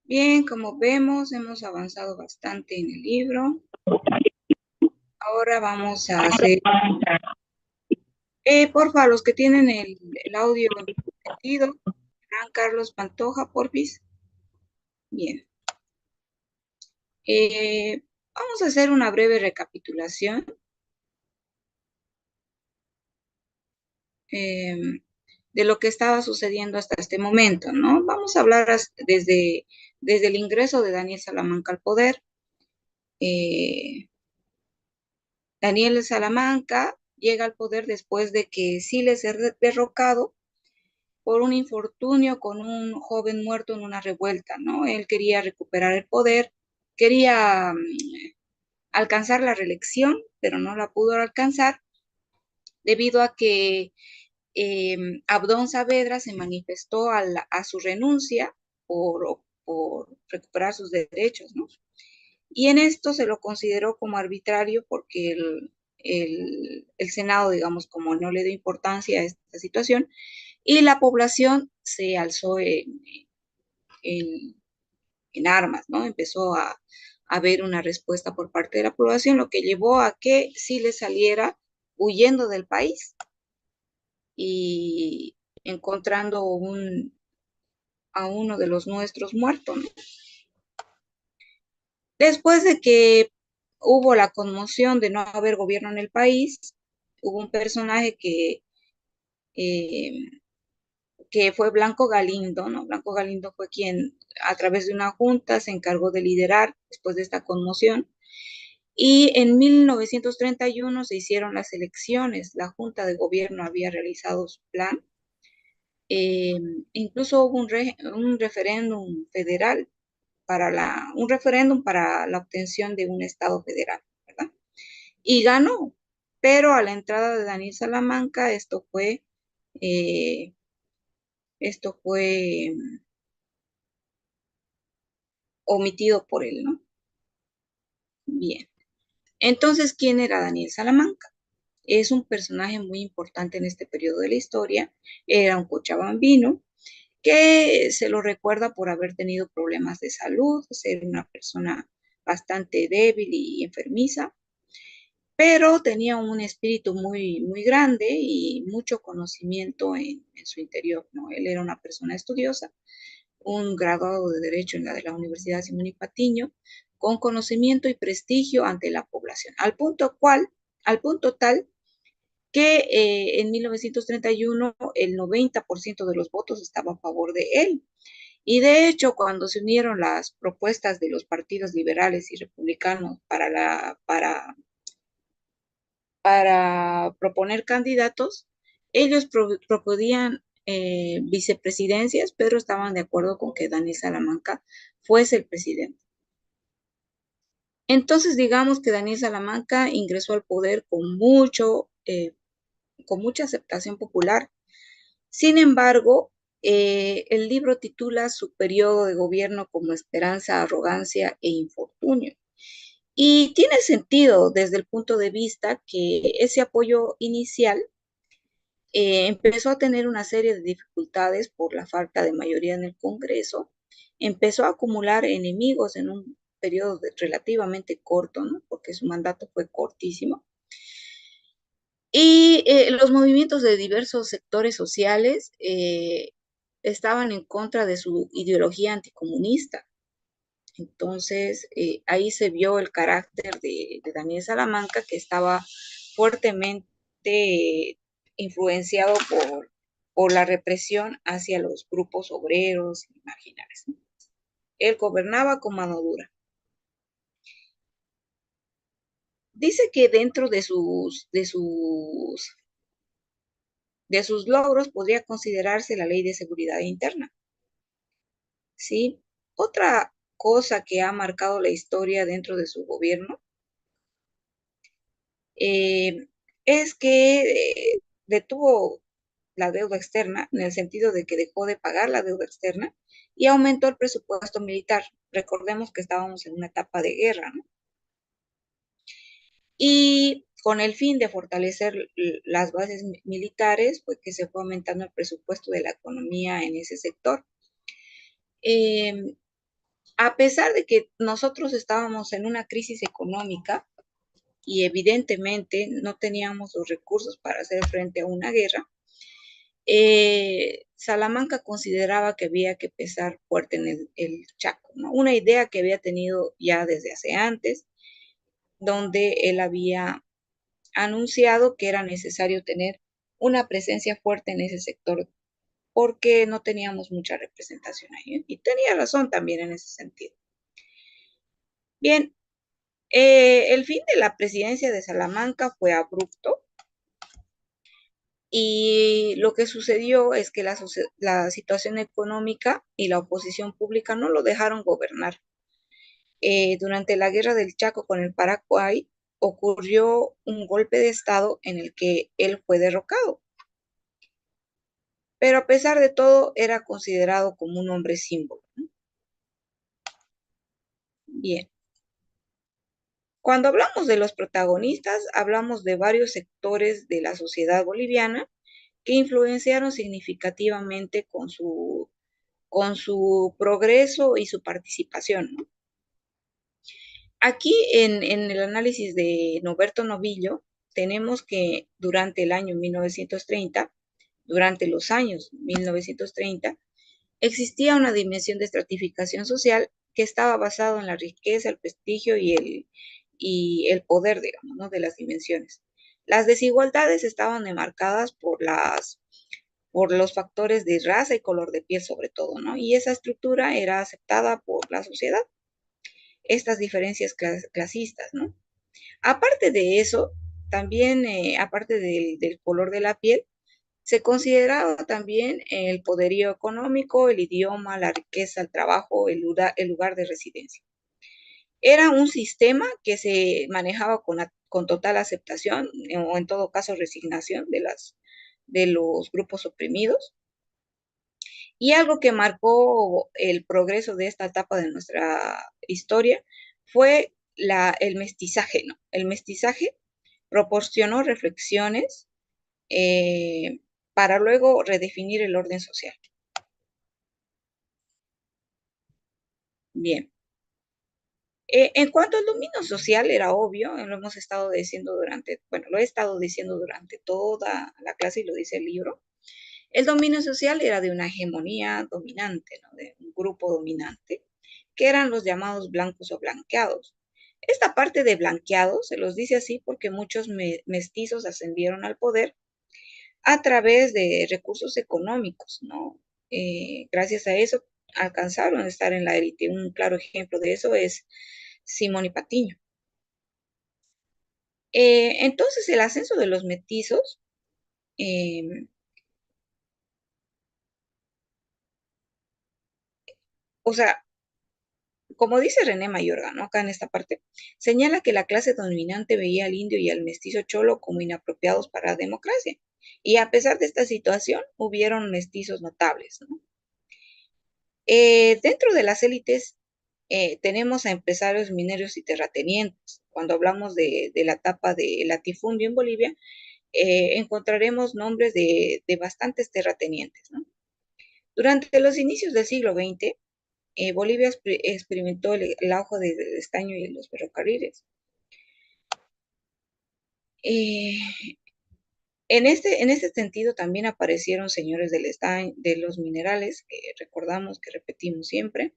Bien, como vemos, hemos avanzado bastante en el libro. Ahora vamos a hacer, porfa, los que tienen el audio encendido, Fran Carlos Pantoja, porfis. Bien. Vamos a hacer una breve recapitulación eh, de lo que estaba sucediendo hasta este momento, ¿no? Vamos a hablar desde el ingreso de Daniel Salamanca al poder. Eh, Daniel Salamanca llega al poder después de que Siles es derrocado por un infortunio con un joven muerto en una revuelta, ¿no? Él quería recuperar el poder, quería alcanzar la reelección, pero no la pudo alcanzar debido a que Abdón Saavedra se manifestó a su renuncia por recuperar sus derechos, ¿no? Y en esto se lo consideró como arbitrario porque el Senado, digamos, como no le dio importancia a esta situación, y la población se alzó en, en armas, ¿no? Empezó a haber una respuesta por parte de la población, lo que llevó a que sí le saliera huyendo del país y encontrando a uno de los nuestros muertos, ¿no? Después de que hubo la conmoción de no haber gobierno en el país, hubo un personaje eh, que fue Blanco Galindo, ¿no? Blanco Galindo fue quien a través de una junta se encargó de liderar después de esta conmoción. Y en 1931 se hicieron las elecciones, la Junta de Gobierno había realizado su plan, eh, incluso hubo un referéndum federal un referéndum para la obtención de un Estado federal, ¿verdad? Y ganó, pero a la entrada de Daniel Salamanca eh, esto fue omitido por él, ¿no? Bien. Entonces, ¿quién era Daniel Salamanca? Es un personaje muy importante en este periodo de la historia. Era un cochabambino que se lo recuerda por haber tenido problemas de salud, ser una persona bastante débil y enfermiza, pero tenía un espíritu muy, muy grande y mucho conocimiento en su interior, ¿no? Él era una persona estudiosa, un graduado de Derecho en la Universidad Simón y Patiño, con conocimiento y prestigio ante la población, al punto tal que en 1931 el 90% de los votos estaba a favor de él. Y de hecho, cuando se unieron las propuestas de los partidos liberales y republicanos para proponer candidatos, ellos proponían vicepresidencias, pero estaban de acuerdo con que Daniel Salamanca fuese el presidente. Entonces, digamos que Daniel Salamanca ingresó al poder con mucha aceptación popular. Sin embargo, el libro titula su periodo de gobierno como esperanza, arrogancia e infortunio. Y tiene sentido desde el punto de vista que ese apoyo inicial empezó a tener una serie de dificultades por la falta de mayoría en el Congreso, empezó a acumular enemigos en un periodo relativamente corto, ¿no? Porque su mandato fue cortísimo. Y los movimientos de diversos sectores sociales estaban en contra de su ideología anticomunista. Entonces, ahí se vio el carácter de Daniel Salamanca, que estaba fuertemente influenciado por la represión hacia los grupos obreros y marginales, ¿no? Él gobernaba con mano dura. Dice que dentro de sus logros podría considerarse la ley de seguridad interna, ¿sí? Otra cosa que ha marcado la historia dentro de su gobierno eh, es que detuvo la deuda externa en el sentido de que dejó de pagar la deuda externa y aumentó el presupuesto militar. Recordemos que estábamos en una etapa de guerra, ¿no? Y con el fin de fortalecer las bases militares, pues que se fue aumentando el presupuesto de la economía en ese sector. Eh, A pesar de que nosotros estábamos en una crisis económica y evidentemente no teníamos los recursos para hacer frente a una guerra, Salamanca consideraba que había que pesar fuerte en el Chaco, ¿no? Una idea que había tenido ya desde hace antes, donde él había anunciado que era necesario tener una presencia fuerte en ese sector porque no teníamos mucha representación ahí. Y tenía razón también en ese sentido. Bien, el fin de la presidencia de Salamanca fue abrupto y lo que sucedió es que la situación económica y la oposición pública no lo dejaron gobernar. Durante la guerra del Chaco con el Paraguay ocurrió un golpe de Estado en el que él fue derrocado. Pero a pesar de todo era considerado como un hombre símbolo, ¿no? Bien. Cuando hablamos de los protagonistas, hablamos de varios sectores de la sociedad boliviana que influenciaron significativamente con su progreso y su participación, ¿no? Aquí en el análisis de Noberto Novillo, tenemos que durante el año 1930, durante los años 1930, existía una dimensión de estratificación social que estaba basada en la riqueza, el prestigio y el poder, digamos, ¿no? De las dimensiones. Las desigualdades estaban enmarcadas por los factores de raza y color de piel sobre todo, ¿no? Y esa estructura era aceptada por la sociedad, estas diferencias clasistas, ¿no? Aparte de eso, también, aparte del color de la piel, se consideraba también el poderío económico, el idioma, la riqueza, el trabajo, el lugar de residencia. Era un sistema que se manejaba con total aceptación o en todo caso resignación de los grupos oprimidos. Y algo que marcó el progreso de esta etapa de nuestra historia fue el mestizaje, ¿no? El mestizaje proporcionó reflexiones eh, para luego redefinir el orden social. Bien. En cuanto al dominio social, era obvio, lo hemos estado diciendo durante, bueno, lo he estado diciendo durante toda la clase y lo dice el libro. El dominio social era de una hegemonía dominante, ¿no? De un grupo dominante, que eran los llamados blancos o blanqueados. Esta parte de blanqueados se los dice así porque muchos mestizos ascendieron al poder a través de recursos económicos, ¿no? Gracias a eso alcanzaron a estar en la élite. Un claro ejemplo de eso es Simón y Patiño. Entonces, el ascenso de los mestizos, eh, o sea, como dice René Mayorga, ¿no? Acá en esta parte, señala que la clase dominante veía al indio y al mestizo cholo como inapropiados para la democracia. Y a pesar de esta situación, hubieron mestizos notables, ¿no? Dentro de las élites tenemos a empresarios mineros y terratenientes. Cuando hablamos de la etapa de latifundio en Bolivia, encontraremos nombres de bastantes terratenientes, ¿no? Durante los inicios del siglo XX, Bolivia experimentó el auge del estaño y de los ferrocarriles. Eh, en este sentido también aparecieron señores del estaño, de los minerales, que recordamos, que repetimos siempre,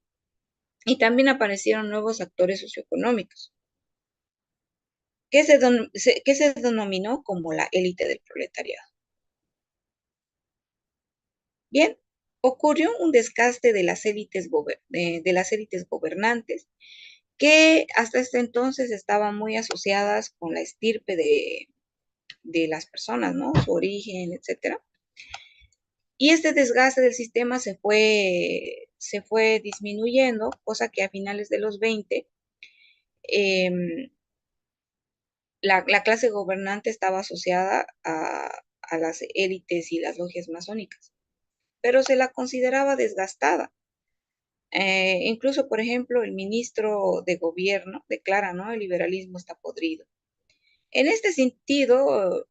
y también aparecieron nuevos actores socioeconómicos, que se denominó como la élite del proletariado. Bien, ocurrió un desgaste de las élites gobernantes que hasta este entonces estaban muy asociadas con la estirpe de las personas, ¿no? Su origen, etcétera. Y este desgaste del sistema se fue disminuyendo, cosa que a finales de los 20 eh, la clase gobernante estaba asociada a las élites y las logias masónicas, pero se la consideraba desgastada. Incluso, por ejemplo, el ministro de gobierno declara, ¿no? El liberalismo está podrido. En este sentido,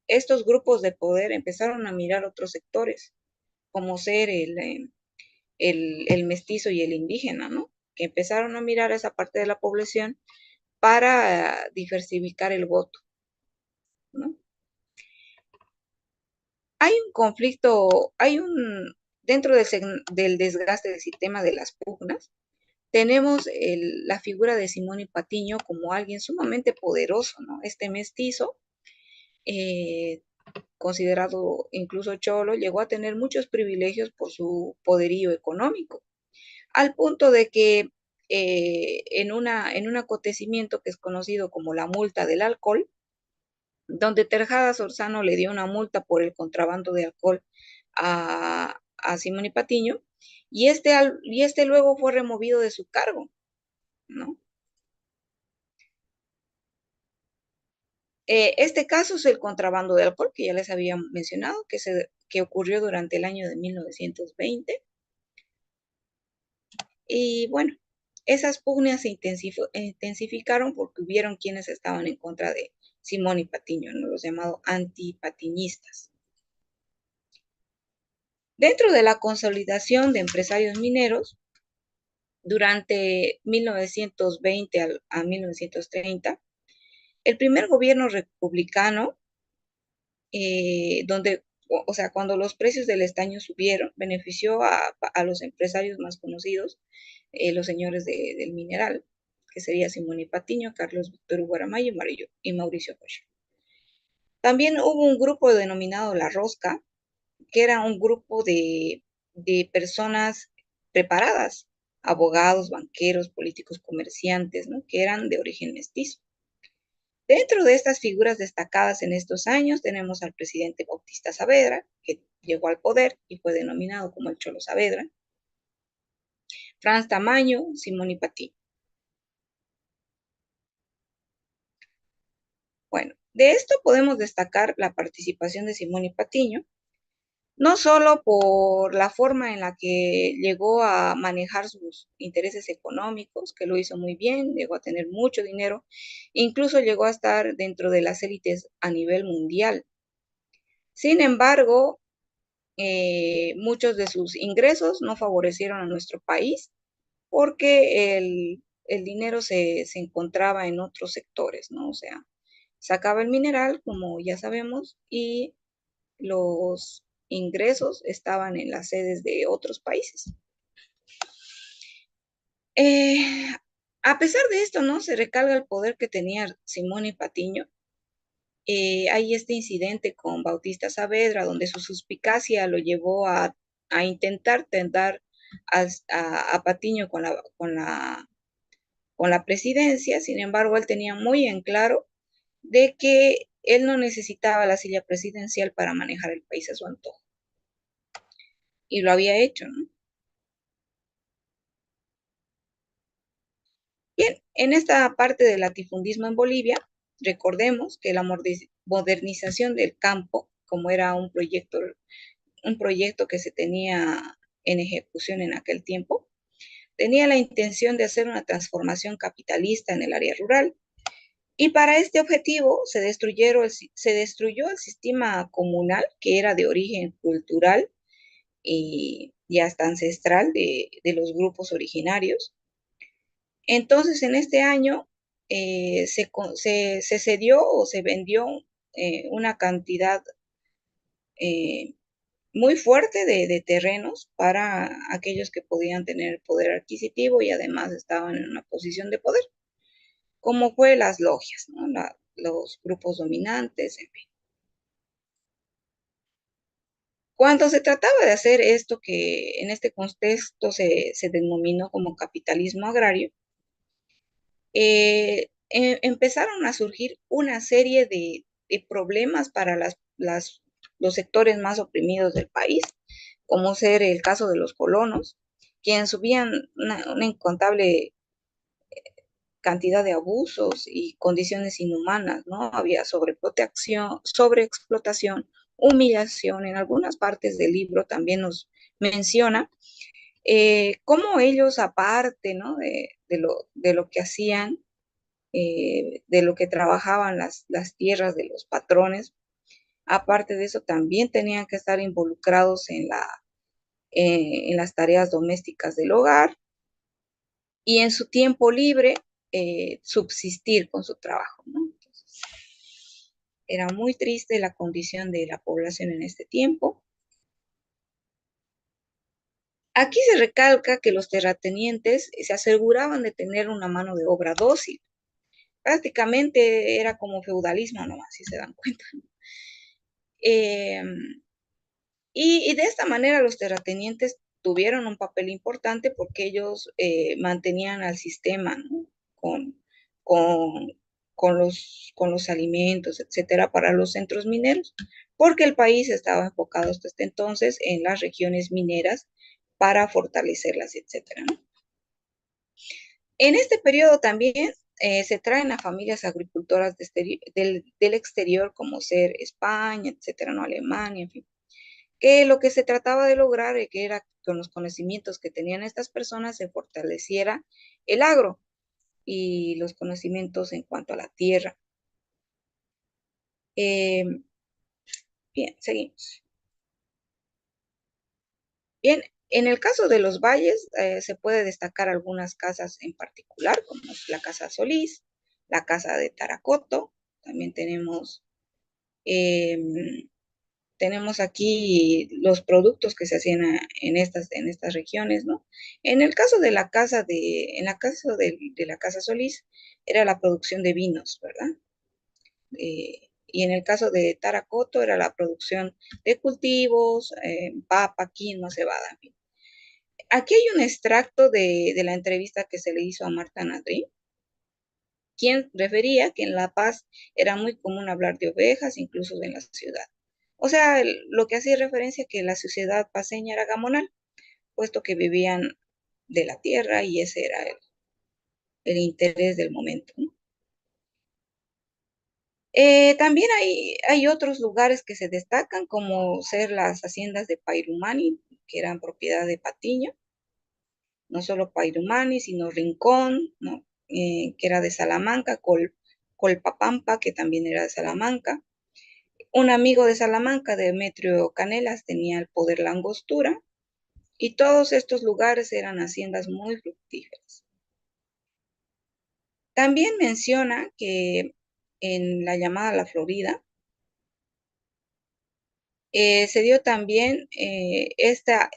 estos grupos de poder empezaron a mirar otros sectores, como ser el mestizo y el indígena, ¿no? Que empezaron a mirar a esa parte de la población para diversificar el voto, ¿no? Hay un conflicto, dentro del desgaste del sistema de las pugnas, tenemos la figura de Simón y Patiño como alguien sumamente poderoso, ¿no? Este mestizo, eh, considerado incluso cholo, llegó a tener muchos privilegios por su poderío económico, al punto de que en un acontecimiento que es conocido como la multa del alcohol, donde Tejada Sorzano le dio una multa por el contrabando de alcohol a Simón y Patiño, y este luego fue removido de su cargo, ¿no? Este caso es el contrabando de alcohol, que ya les había mencionado, que ocurrió durante el año de 1920. Y bueno, esas pugnas se intensificaron porque hubieron quienes estaban en contra de Simón y Patiño, ¿no? Los llamados antipatiñistas. Dentro de la consolidación de empresarios mineros, durante 1920 a 1930, el primer gobierno republicano, donde, o sea, cuando los precios del estaño subieron, benefició a los empresarios más conocidos, los señores del mineral, que sería Simón y Patiño, Carlos Víctor Guaramayo y Mauricio Coche. También hubo un grupo denominado La Rosca, que era un grupo de personas preparadas, abogados, banqueros, políticos, comerciantes, ¿no? Que eran de origen mestizo. Dentro de estas figuras destacadas en estos años tenemos al presidente Bautista Saavedra, que llegó al poder y fue denominado como el Cholo Saavedra, Franz Tamayo, Simón y Patiño. Bueno, de esto podemos destacar la participación de Simón y Patiño, no solo por la forma en la que llegó a manejar sus intereses económicos, que lo hizo muy bien, llegó a tener mucho dinero, incluso llegó a estar dentro de las élites a nivel mundial. Sin embargo, muchos de sus ingresos no favorecieron a nuestro país porque el dinero se encontraba en otros sectores, ¿no? O sea, sacaba el mineral, como ya sabemos, y los ingresos estaban en las sedes de otros países. Eh, a pesar de esto, ¿no? Se recalca el poder que tenía Simón y Patiño. Hay este incidente con Bautista Saavedra, donde su suspicacia lo llevó a intentar tentar a Patiño con la presidencia. Sin embargo, él tenía muy en claro de que él no necesitaba la silla presidencial para manejar el país a su antojo. Y lo había hecho, ¿no? Bien, en esta parte del latifundismo en Bolivia, recordemos que la modernización del campo, como era un proyecto que se tenía en ejecución en aquel tiempo, tenía la intención de hacer una transformación capitalista en el área rural. Y para este objetivo se destruyó el sistema comunal, que era de origen cultural y hasta ancestral de los grupos originarios. Entonces, en este año se cedió o se vendió una cantidad eh, muy fuerte de terrenos para aquellos que podían tener poder adquisitivo y además estaban en una posición de poder, como fue las logias, ¿no? Los grupos dominantes, en fin. Cuando se trataba de hacer esto que en este contexto se denominó como capitalismo agrario, empezaron a surgir una serie de problemas para los sectores más oprimidos del país, como ser el caso de los colonos, quienes subían una incontable cantidad de abusos y condiciones inhumanas, ¿no? Había sobreprotección, sobreexplotación, humillación. En algunas partes del libro también nos menciona cómo ellos, aparte, ¿no? De lo que hacían, de lo que trabajaban las tierras de los patrones, aparte de eso también tenían que estar involucrados en las tareas domésticas del hogar y en su tiempo libre subsistir con su trabajo, ¿no? Entonces, era muy triste la condición de la población en este tiempo. Aquí se recalca que los terratenientes se aseguraban de tener una mano de obra dócil. Prácticamente era como feudalismo nomás, si se dan cuenta. Eh, y de esta manera los terratenientes tuvieron un papel importante porque ellos mantenían al sistema, ¿no? con, con, con los alimentos, etcétera, para los centros mineros, porque el país estaba enfocado hasta este entonces en las regiones mineras para fortalecerlas, etcétera, ¿no? En este periodo también se traen a familias agricultoras del exterior, como ser España, etcétera, ¿no? Alemania, en fin, que lo que se trataba de lograr que era con los conocimientos que tenían estas personas se fortaleciera el agro y los conocimientos en cuanto a la tierra. Eh, bien, seguimos. Bien, en el caso de los valles se puede destacar algunas casas en particular, como la Casa Solís, la Casa de Taracoto, también eh, tenemos aquí los productos que se hacían en estas regiones, ¿no? En el caso de la casa en la casa de la Casa Solís, era la producción de vinos, ¿verdad? Y en el caso de Taracoto era la producción de cultivos, papa, quinoa, cebada, en fin. Aquí hay un extracto de la entrevista que se le hizo a Marta Nadrí, quien refería que en La Paz era muy común hablar de ovejas, incluso en la ciudad. O sea, lo que hacía referencia que la sociedad paseña era gamonal, puesto que vivían de la tierra y ese era el interés del momento, ¿no? También hay otros lugares que se destacan, como ser las haciendas de Pairumani, que eran propiedad de Patiño, no solo Pairumani, sino Rincón, ¿no? Que era de Salamanca, Colpapampa, que también era de Salamanca. Un amigo de Salamanca, Demetrio Canelas, tenía el poder la Angostura, y todos estos lugares eran haciendas muy fructíferas. También menciona que en la llamada La Florida se dio también esta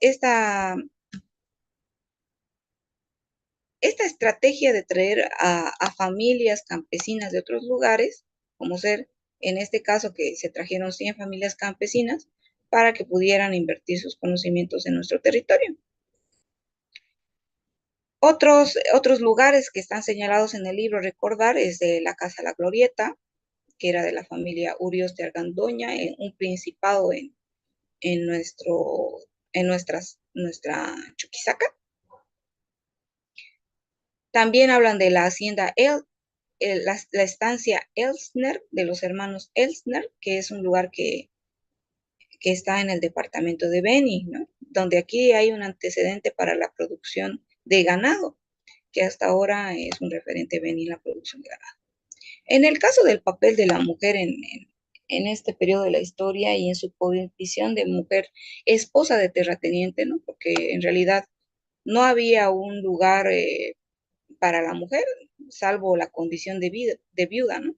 estrategia de traer a familias campesinas de otros lugares, como ser en este caso que se trajeron 100 familias campesinas para que pudieran invertir sus conocimientos en nuestro territorio. Otros lugares que están señalados en el libro Recordar es de la Casa La Glorieta, que era de la familia Urios de Argandoña, en un principado en, nuestro, nuestra Chuquisaca. También hablan de la hacienda la estancia Elsner, de los hermanos Elsner, que es un lugar que está en el departamento de Beni, ¿no? Donde aquí hay un antecedente para la producción de ganado, que hasta ahora es un referente Beni en la producción de ganado. En el caso del papel de la mujer en este periodo de la historia y en su posición de mujer esposa de terrateniente, ¿no? Porque en realidad no había un lugar para la mujer, salvo la condición de viuda, ¿no?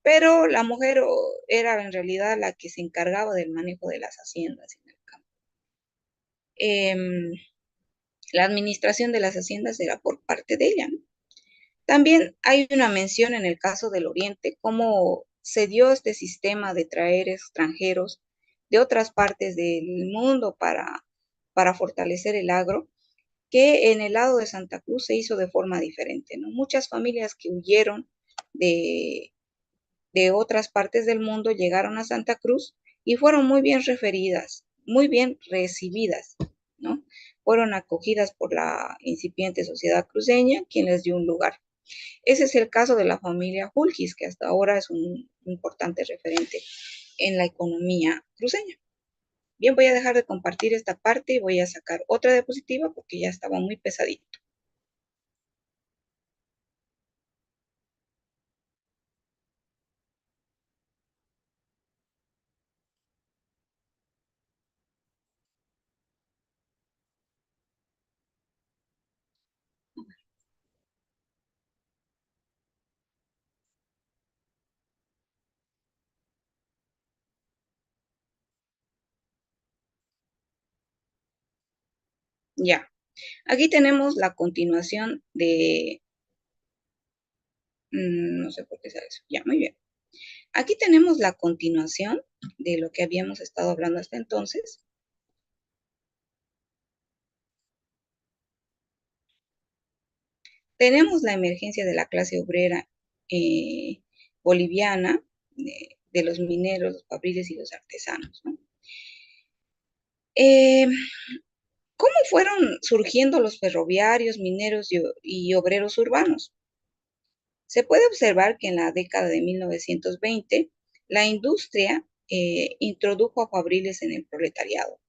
Pero la mujer era en realidad la que se encargaba del manejo de las haciendas en el campo. Eh, la administración de las haciendas era por parte de ella, ¿no? También hay una mención en el caso del Oriente, cómo se dio este sistema de traer extranjeros de otras partes del mundo para fortalecer el agro, que en el lado de Santa Cruz se hizo de forma diferente, ¿no? Muchas familias que huyeron de, de otras partes del mundo llegaron a Santa Cruz y fueron muy bien referidas, muy bien recibidas, ¿no? Fueron acogidas por la incipiente sociedad cruceña, quien les dio un lugar. Ese es el caso de la familia Hulgis, que hasta ahora es un importante referente en la economía cruceña. Bien, voy a dejar de compartir esta parte y voy a sacar otra diapositiva porque ya estaba muy pesadito. Ya, aquí tenemos la continuación de, no sé por qué sale eso, ya, muy bien. Aquí tenemos la continuación de lo que habíamos estado hablando hasta entonces. Tenemos la emergencia de la clase obrera eh, boliviana, de los mineros, los fabriles y los artesanos, ¿no? Eh, ¿Cómo fueron surgiendo los ferroviarios, mineros y obreros urbanos? Se puede observar que en la década de 1920 la industria introdujo a fabriles en el proletariado.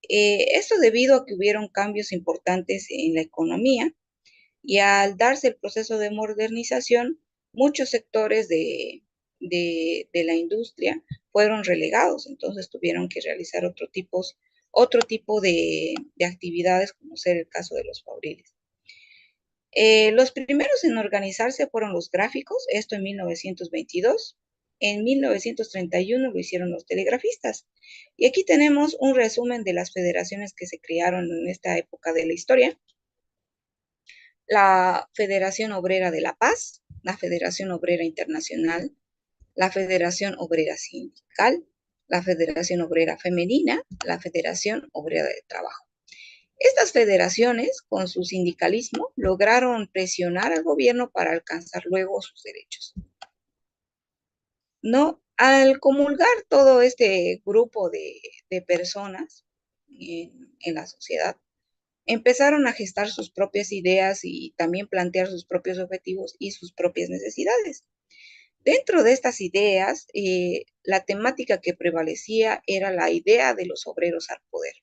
Esto debido a que hubieron cambios importantes en la economía y al darse el proceso de modernización, muchos sectores de la industria fueron relegados, entonces tuvieron que realizar otro tipo de actividades, como ser el caso de los fabriles. Los primeros en organizarse fueron los gráficos, esto en 1922. En 1931 lo hicieron los telegrafistas. Y aquí tenemos un resumen de las federaciones que se crearon en esta época de la historia. La Federación Obrera de La Paz, la Federación Obrera Internacional, la Federación Obrera Sindical, la Federación Obrera Femenina, la Federación Obrera de Trabajo. Estas federaciones, con su sindicalismo, lograron presionar al gobierno para alcanzar luego sus derechos. ¿No? Al comulgar todo este grupo de personas en la sociedad, empezaron a gestar sus propias ideas y también plantear sus propios objetivos y sus propias necesidades. Dentro de estas ideas, la temática que prevalecía era la idea de los obreros al poder.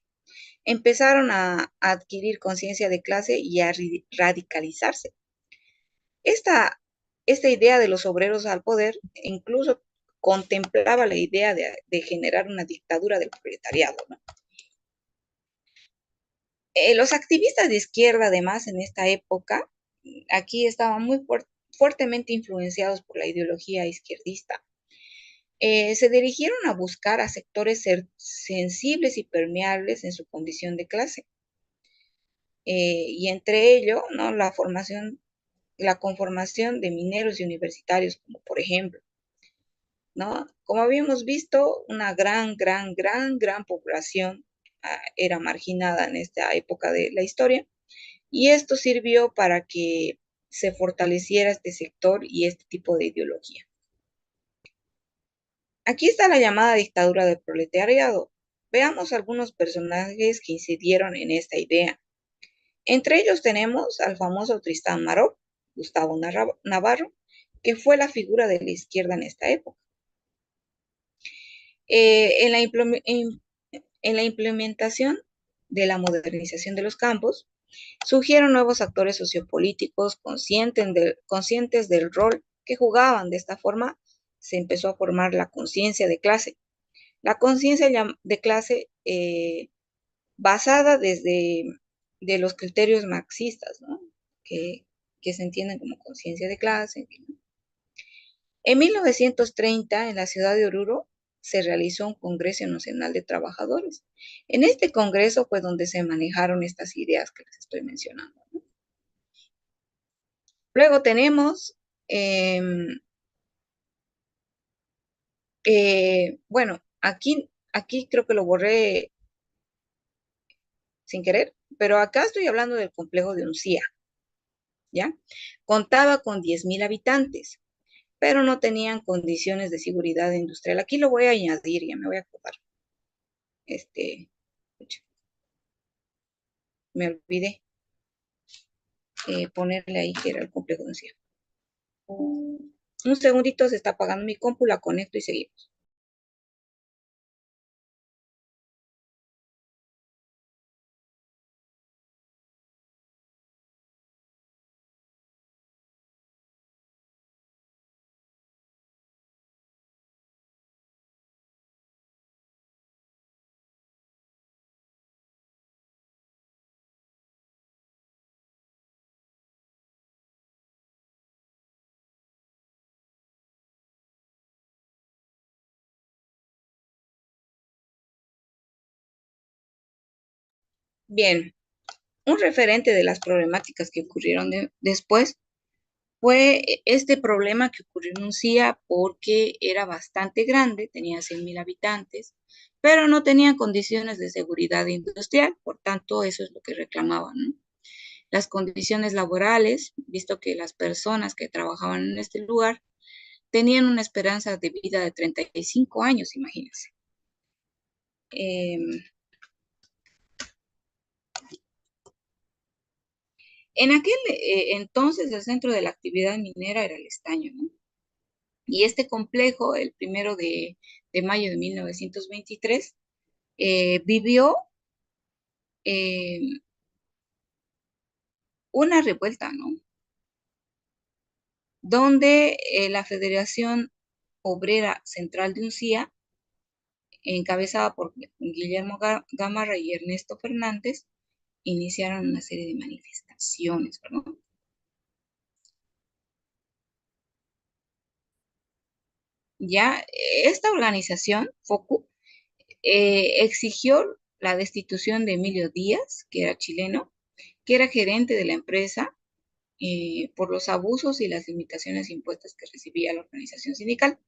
Empezaron a adquirir conciencia de clase y a radicalizarse. Esta, esta idea de los obreros al poder incluso contemplaba la idea de generar una dictadura del proletariado, ¿no? Los activistas de izquierda, además, en esta época, aquí estaban muy fuertemente influenciados por la ideología izquierdista. Se dirigieron a buscar a sectores sensibles y permeables en su condición de clase. Y entre ello, ¿no? La conformación de mineros y universitarios, como por ejemplo, ¿no? Como habíamos visto, una gran población era marginada en esta época de la historia, y esto sirvió para que se fortaleciera este sector y este tipo de ideología. Aquí está la llamada dictadura del proletariado. Veamos algunos personajes que incidieron en esta idea. Entre ellos tenemos al famoso Tristán Maró, Gustavo Navarro, que fue la figura de la izquierda en esta época. En la implementación de la modernización de los campos, surgieron nuevos actores sociopolíticos conscientes del rol que jugaban. De esta forma, se empezó a formar la conciencia de clase. La conciencia de clase basada desde de los criterios marxistas, ¿no? que, que se entienden como conciencia de clase. En 1930, en la ciudad de Oruro, se realizó un Congreso Nacional de Trabajadores. En este congreso fue donde se manejaron estas ideas que les estoy mencionando, ¿no? Luego tenemos, eh, bueno, aquí creo que lo borré sin querer, pero acá estoy hablando del complejo de Uncía, ¿ya? Contaba con 10.000 habitantes, pero no tenían condiciones de seguridad industrial. Aquí lo voy a añadir, ya me voy a acordar. Pucha, me olvidé ponerle ahí que era el complejo de Uncía. Un segundito, se está apagando mi compu, la conecto y seguimos. Bien, Un referente de las problemáticas que ocurrieron después fue este problema que ocurrió en Uncía porque era bastante grande, tenía 100,000 habitantes, pero no tenía condiciones de seguridad industrial, por tanto, eso es lo que reclamaban, ¿no? Las condiciones laborales, visto que las personas que trabajaban en este lugar tenían una esperanza de vida de 35 años, imagínense. En aquel entonces el centro de la actividad minera era el estaño, ¿no? Y este complejo, el 1 de mayo de 1923, vivió eh, una revuelta, ¿no? Donde la Federación Obrera Central de Uncía, encabezada por Guillermo Gamarra y Ernesto Fernández, iniciaron una serie de manifestaciones, ¿no? Ya esta organización, FOCU, exigió la destitución de Emilio Díaz, que era chileno, que era gerente de la empresa, por los abusos y las limitaciones impuestas que recibía la organización sindical.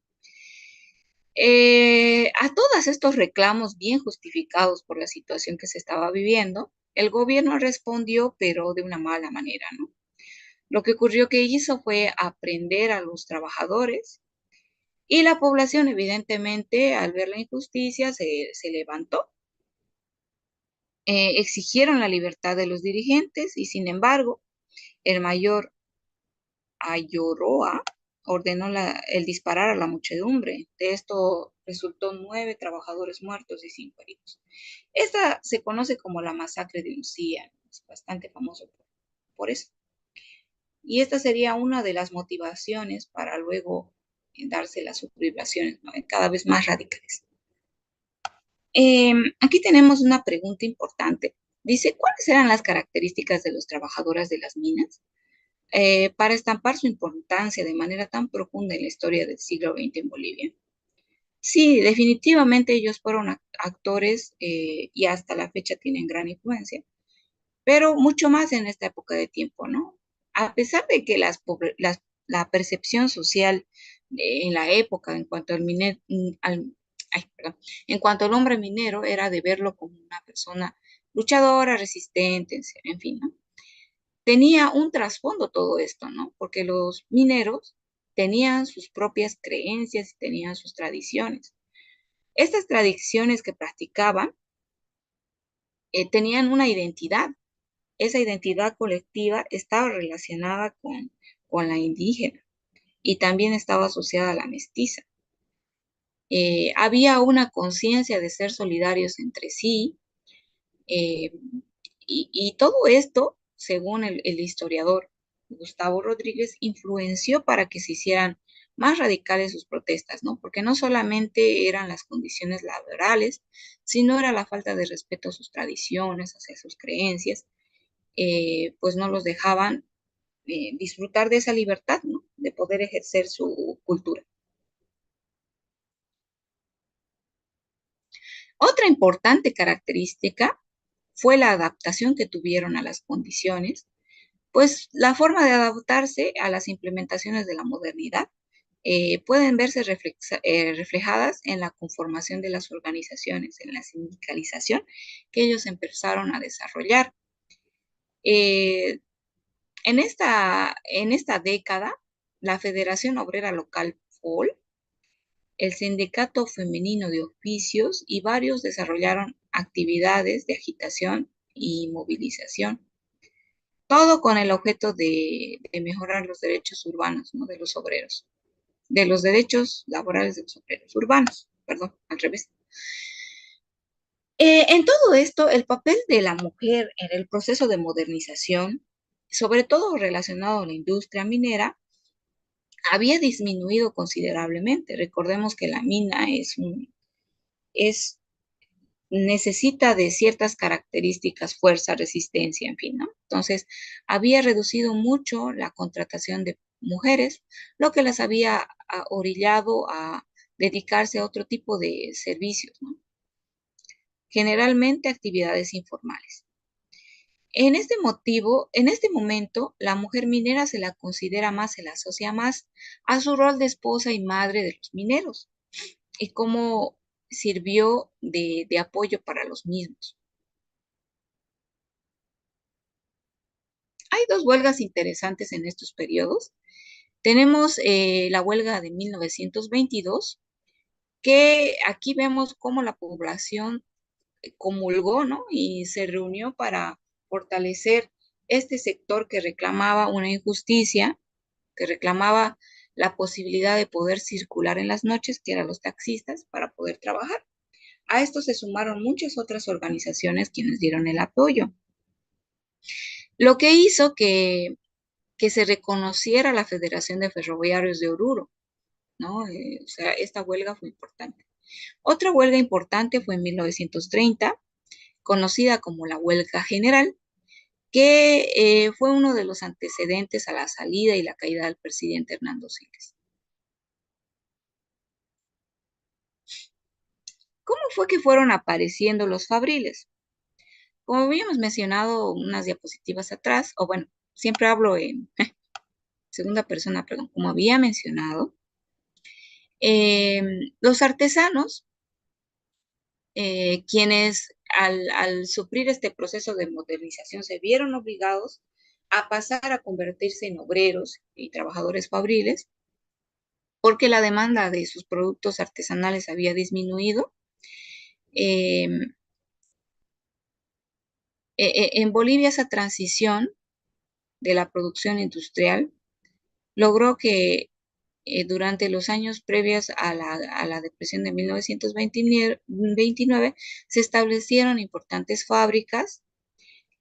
A todos estos reclamos bien justificados por la situación que se estaba viviendo, el gobierno respondió, pero de una mala manera, ¿no? Lo que ocurrió que hizo fue aprender a los trabajadores y la población, evidentemente, al ver la injusticia, se levantó. Exigieron la libertad de los dirigentes y, sin embargo, el mayor Ayoroa ordenó el disparar a la muchedumbre. De esto resultó 9 trabajadores muertos y 5 heridos. Esta se conoce como la masacre de Uncía, es bastante famoso por eso. Y esta sería una de las motivaciones para luego darse las sublevaciones, ¿no? Cada vez más radicales. Aquí tenemos una pregunta importante. Dice, ¿cuáles eran las características de los trabajadores de las minas para estampar su importancia de manera tan profunda en la historia del siglo XX en Bolivia? Sí, definitivamente ellos fueron actores y hasta la fecha tienen gran influencia, pero mucho más en esta época de tiempo, ¿no? A pesar de que la percepción social en la época en cuanto en cuanto al hombre minero era de verlo como una persona luchadora, resistente, en fin, ¿no? Tenía un trasfondo todo esto, ¿no? Porque los mineros tenían sus propias creencias y tenían sus tradiciones. Estas tradiciones que practicaban tenían una identidad. Esa identidad colectiva estaba relacionada con la indígena y también estaba asociada a la mestiza. Había una conciencia de ser solidarios entre sí, eh, y todo esto, según el historiador Gustavo Rodríguez, influenció para que se hicieran más radicales sus protestas, ¿no? Porque no solamente eran las condiciones laborales, sino era la falta de respeto a sus tradiciones, hacia sus creencias, pues no los dejaban disfrutar de esa libertad, ¿no? De poder ejercer su cultura. Otra importante característica fue la adaptación que tuvieron a las condiciones, pues la forma de adaptarse a las implementaciones de la modernidad pueden verse reflejadas en la conformación de las organizaciones, en la sindicalización que ellos empezaron a desarrollar. Eh, en esta década, la Federación Obrera Local FOL, el Sindicato Femenino de Oficios y varios desarrollaron actividades de agitación y movilización, todo con el objeto de mejorar los derechos urbanos, ¿no? De los obreros, de los derechos laborales de los obreros urbanos, perdón, al revés. En todo esto, el papel de la mujer en el proceso de modernización, sobre todo relacionado a la industria minera, había disminuido considerablemente. Recordemos que la mina es necesita de ciertas características, fuerza, resistencia, en fin, ¿no? Entonces, había reducido mucho la contratación de mujeres, lo que las había orillado a dedicarse a otro tipo de servicios, ¿no? Generalmente actividades informales. En este momento, la mujer minera se la considera más, se la asocia más a su rol de esposa y madre de los mineros y cómo sirvió de apoyo para los mismos. Hay dos huelgas interesantes en estos periodos. Tenemos la huelga de 1922, que aquí vemos cómo la población comulgó, ¿no? Y se reunió para fortalecer este sector que reclamaba una injusticia, que reclamaba la posibilidad de poder circular en las noches, que eran los taxistas, para poder trabajar. A esto se sumaron muchas otras organizaciones quienes dieron el apoyo, lo que hizo que se reconociera la Federación de Ferroviarios de Oruro, ¿no? O sea, esta huelga fue importante. Otra huelga importante fue en 1930, conocida como la Huelga General, que fue uno de los antecedentes a la salida y la caída del presidente Hernando Siles. ¿Cómo fue que fueron apareciendo los fabriles? Como habíamos mencionado unas diapositivas atrás, o bueno, siempre hablo en segunda persona, perdón, como había mencionado, eh, los artesanos, quienes al sufrir este proceso de modernización se vieron obligados a pasar a convertirse en obreros y trabajadores fabriles, porque la demanda de sus productos artesanales había disminuido. Eh, en Bolivia esa transición de la producción industrial logró que durante los años previos a la depresión de 1929 se establecieron importantes fábricas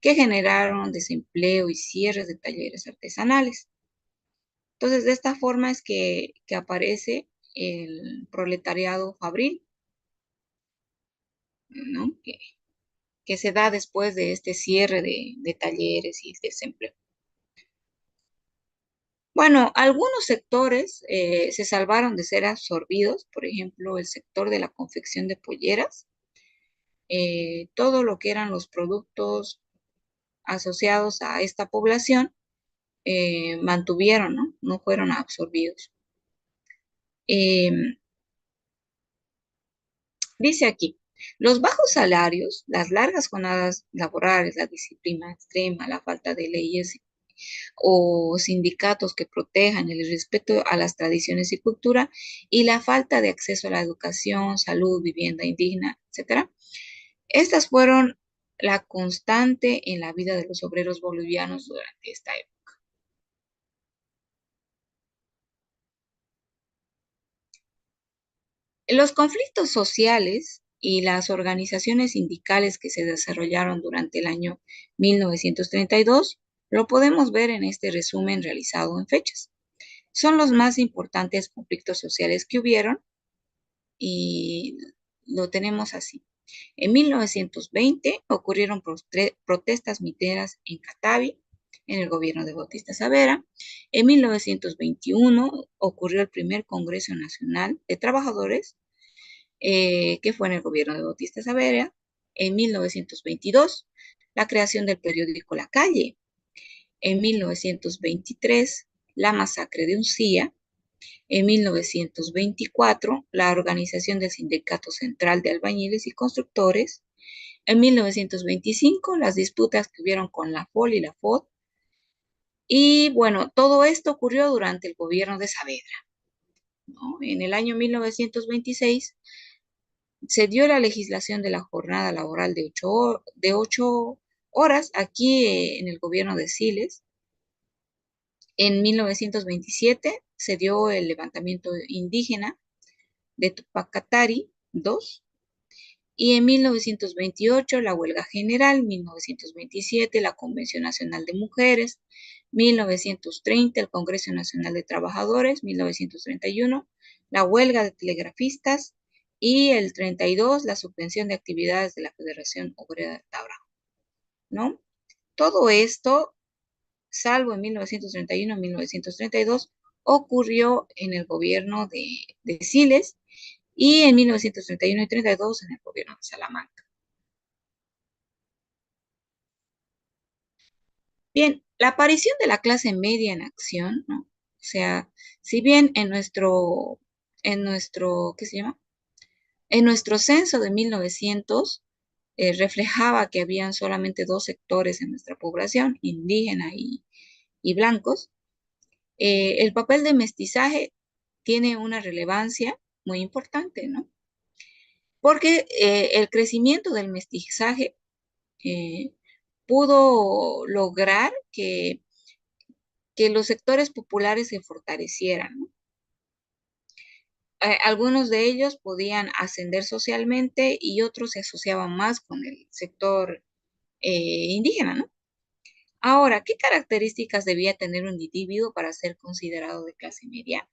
que generaron desempleo y cierres de talleres artesanales. Entonces, de esta forma es que aparece el proletariado fabril, ¿no? Que se da después de este cierre de talleres y desempleo. Bueno, algunos sectores se salvaron de ser absorbidos, por ejemplo, el sector de la confección de polleras, todo lo que eran los productos asociados a esta población mantuvieron, ¿no? No fueron absorbidos. Eh, Dice aquí, los bajos salarios, las largas jornadas laborales, la disciplina extrema, la falta de leyes o sindicatos que protejan el respeto a las tradiciones y cultura y la falta de acceso a la educación, salud, vivienda indigna, etcétera. Estas fueron la constante en la vida de los obreros bolivianos durante esta época. Los conflictos sociales y las organizaciones sindicales que se desarrollaron durante el año 1932 lo podemos ver en este resumen realizado en fechas. Son los más importantes conflictos sociales que hubieron y lo tenemos así. En 1920 ocurrieron protestas miteras en Catavi, en el gobierno de Bautista Savera. En 1921 ocurrió el primer Congreso Nacional de Trabajadores, que fue en el gobierno de Bautista Savera. En 1922, la creación del periódico La Calle. En 1923, la masacre de Uncía. En 1924, la organización del Sindicato Central de Albañiles y Constructores. En 1925, las disputas que hubieron con la FOL y la FOD. Y bueno, todo esto ocurrió durante el gobierno de Saavedra, ¿no? En el año 1926 se dio la legislación de la jornada laboral de 8 horas aquí en el gobierno de Siles. En 1927 se dio el levantamiento indígena de Tupac II, y en 1928 la huelga general, 1927 la Convención Nacional de Mujeres, 1930 el Congreso Nacional de Trabajadores, 1931 la huelga de telegrafistas y el 32 la suspensión de actividades de la Federación Obrera de Tabrajo, ¿no? Todo esto, salvo en 1931 y 1932, ocurrió en el gobierno de Siles y en 1931 y 32 en el gobierno de Salamanca. Bien, la aparición de la clase media en acción, ¿no? O sea, si bien ¿qué se llama? En nuestro censo de 1900 reflejaba que habían solamente dos sectores en nuestra población, indígena y blancos, el papel de mestizaje tiene una relevancia muy importante, ¿no? Porque el crecimiento del mestizaje eh, pudo lograr que los sectores populares se fortalecieran, ¿no? Algunos de ellos podían ascender socialmente y otros se asociaban más con el sector indígena, ¿no? Ahora, ¿qué características debía tener un individuo para ser considerado de clase media?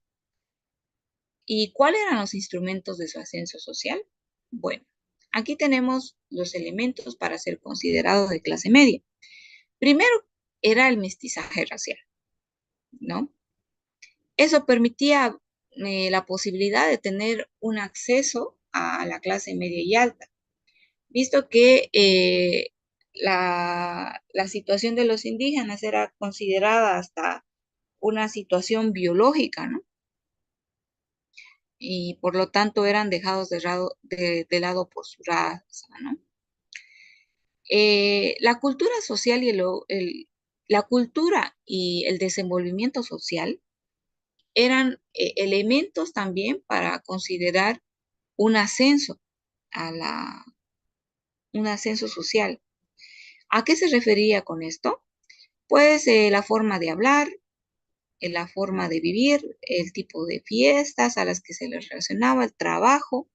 ¿Y cuáles eran los instrumentos de su ascenso social? Bueno, aquí tenemos los elementos para ser considerado de clase media. Primero era el mestizaje racial, ¿no? Eso permitía la posibilidad de tener un acceso a la clase media y alta, visto que la situación de los indígenas era considerada hasta una situación biológica, ¿no? Y por lo tanto eran dejados de lado por su raza, ¿no? La cultura social la cultura y el desenvolvimiento social eran elementos también para considerar un ascenso un ascenso social. ¿A qué se refería con esto? Pues la forma de hablar, la forma de vivir, el tipo de fiestas a las que se les relacionaba, el trabajo.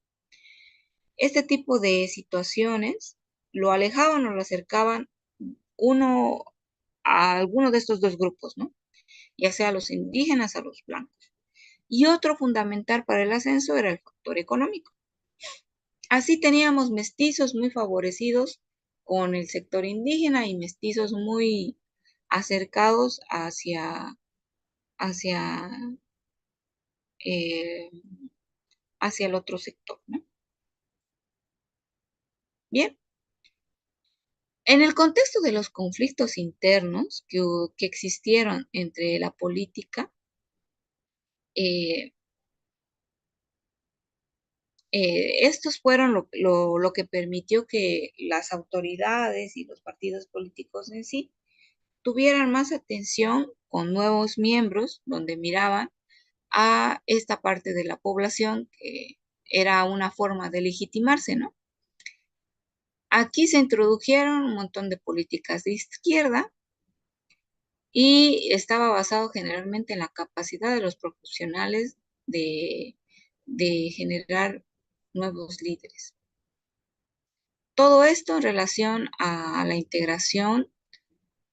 Este tipo de situaciones lo alejaban o lo acercaban uno a alguno de estos dos grupos, ¿no? Ya sea a los indígenas, a los blancos. Y otro fundamental para el ascenso era el factor económico. Así teníamos mestizos muy favorecidos con el sector indígena y mestizos muy acercados hacia, eh, hacia el otro sector, ¿no? Bien, en el contexto de los conflictos internos que existieron entre la política, eh, estos fueron lo que permitió que las autoridades y los partidos políticos en sí tuvieran más atención con nuevos miembros, donde miraban a esta parte de la población que era una forma de legitimarse, ¿no? Aquí se introdujeron un montón de políticas de izquierda y estaba basado generalmente en la capacidad de los profesionales de, de generar nuevos líderes. Todo esto en relación a la integración,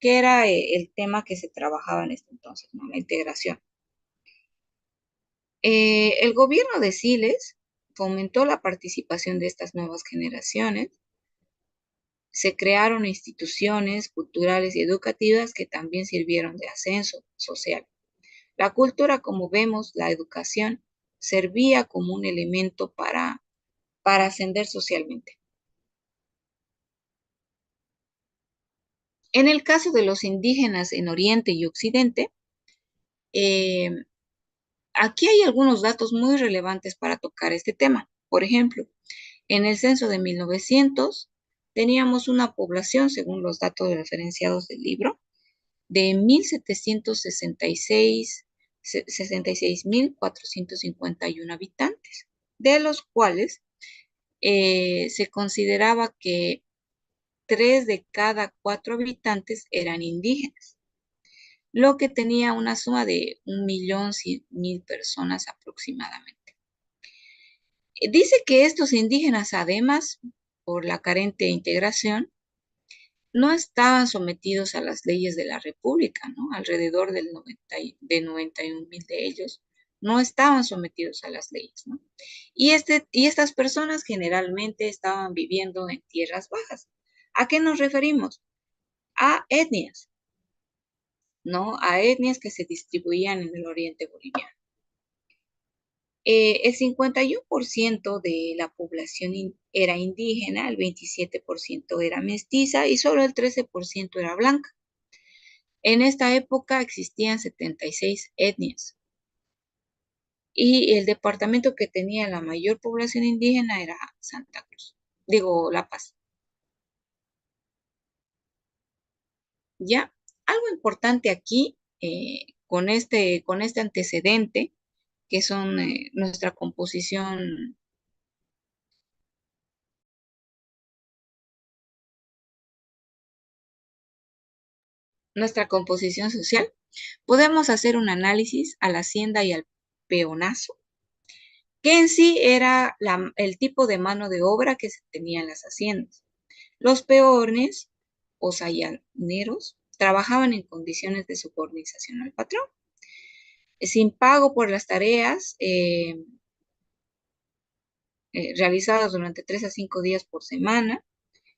que era el tema que se trabajaba en este entonces, ¿no? La integración. El gobierno de Siles fomentó la participación de estas nuevas generaciones. Se crearon instituciones culturales y educativas que también sirvieron de ascenso social. La cultura, como vemos, la educación, servía como un elemento para ascender socialmente. En el caso de los indígenas en Oriente y Occidente, eh, aquí hay algunos datos muy relevantes para tocar este tema. Por ejemplo, en el censo de 1900 teníamos una población, según los datos referenciados del libro, de 1.766.451 habitantes, de los cuales se consideraba que 3 de cada 4 habitantes eran indígenas, lo que tenía una suma de 1.100.000 personas aproximadamente. Dice que estos indígenas, además, por la carente integración, no estaban sometidos a las leyes de la República, ¿no? Alrededor de 91.000 de ellos no estaban sometidos a las leyes, ¿no? Y estas personas generalmente estaban viviendo en tierras bajas. ¿A qué nos referimos? A etnias, ¿no? A etnias que se distribuían en el oriente boliviano. El 51% de la población era indígena, el 27% era mestiza y solo el 13% era blanca. En esta época existían 76 etnias y el departamento que tenía la mayor población indígena era Santa Cruz, digo La Paz. Ya, algo importante aquí con este antecedente, que son nuestra composición social, podemos hacer un análisis a la hacienda y al peonazo, que en sí era el tipo de mano de obra que se tenía en las haciendas. Los peones o sayaneros trabajaban en condiciones de subordinación al patrón, sin pago por las tareas realizadas durante 3 a 5 días por semana.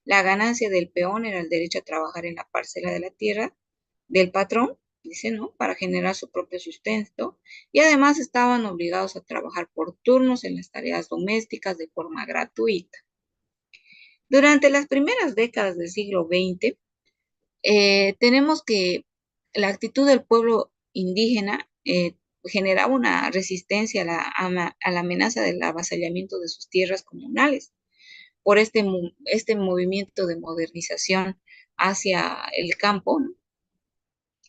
La ganancia del peón era el derecho a trabajar en la parcela de la tierra del patrón, dice, ¿no? Para generar su propio sustento. Y además estaban obligados a trabajar por turnos en las tareas domésticas de forma gratuita. Durante las primeras décadas del siglo XX, tenemos que la actitud del pueblo indígena generaba una resistencia a la amenaza del avasallamiento de sus tierras comunales por este movimiento de modernización hacia el campo, ¿no?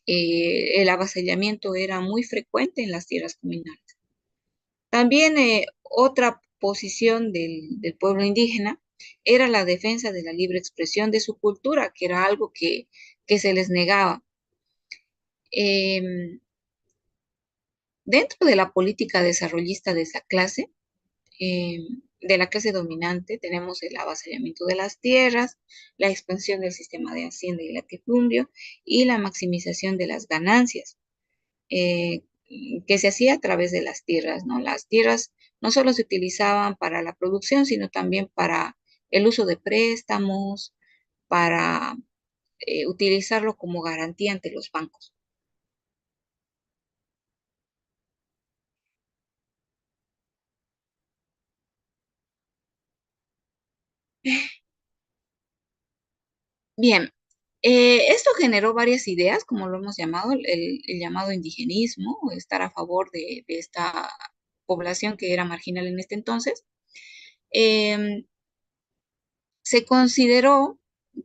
El avasallamiento era muy frecuente en las tierras comunales. También otra posición del pueblo indígena era la defensa de la libre expresión de su cultura, que era algo que se les negaba. Eh, Dentro de la política desarrollista eh, de la clase dominante, tenemos el avasallamiento de las tierras, la expansión del sistema de hacienda y latifundio y la maximización de las ganancias, eh, que se hacía a través de las tierras, ¿no? Las tierras no solo se utilizaban para la producción, sino también para el uso de préstamos, para utilizarlo como garantía ante los bancos. Bien, esto generó varias ideas, como lo hemos llamado, el llamado indigenismo, estar a favor de esta población que era marginal en este entonces. Em, Se consideró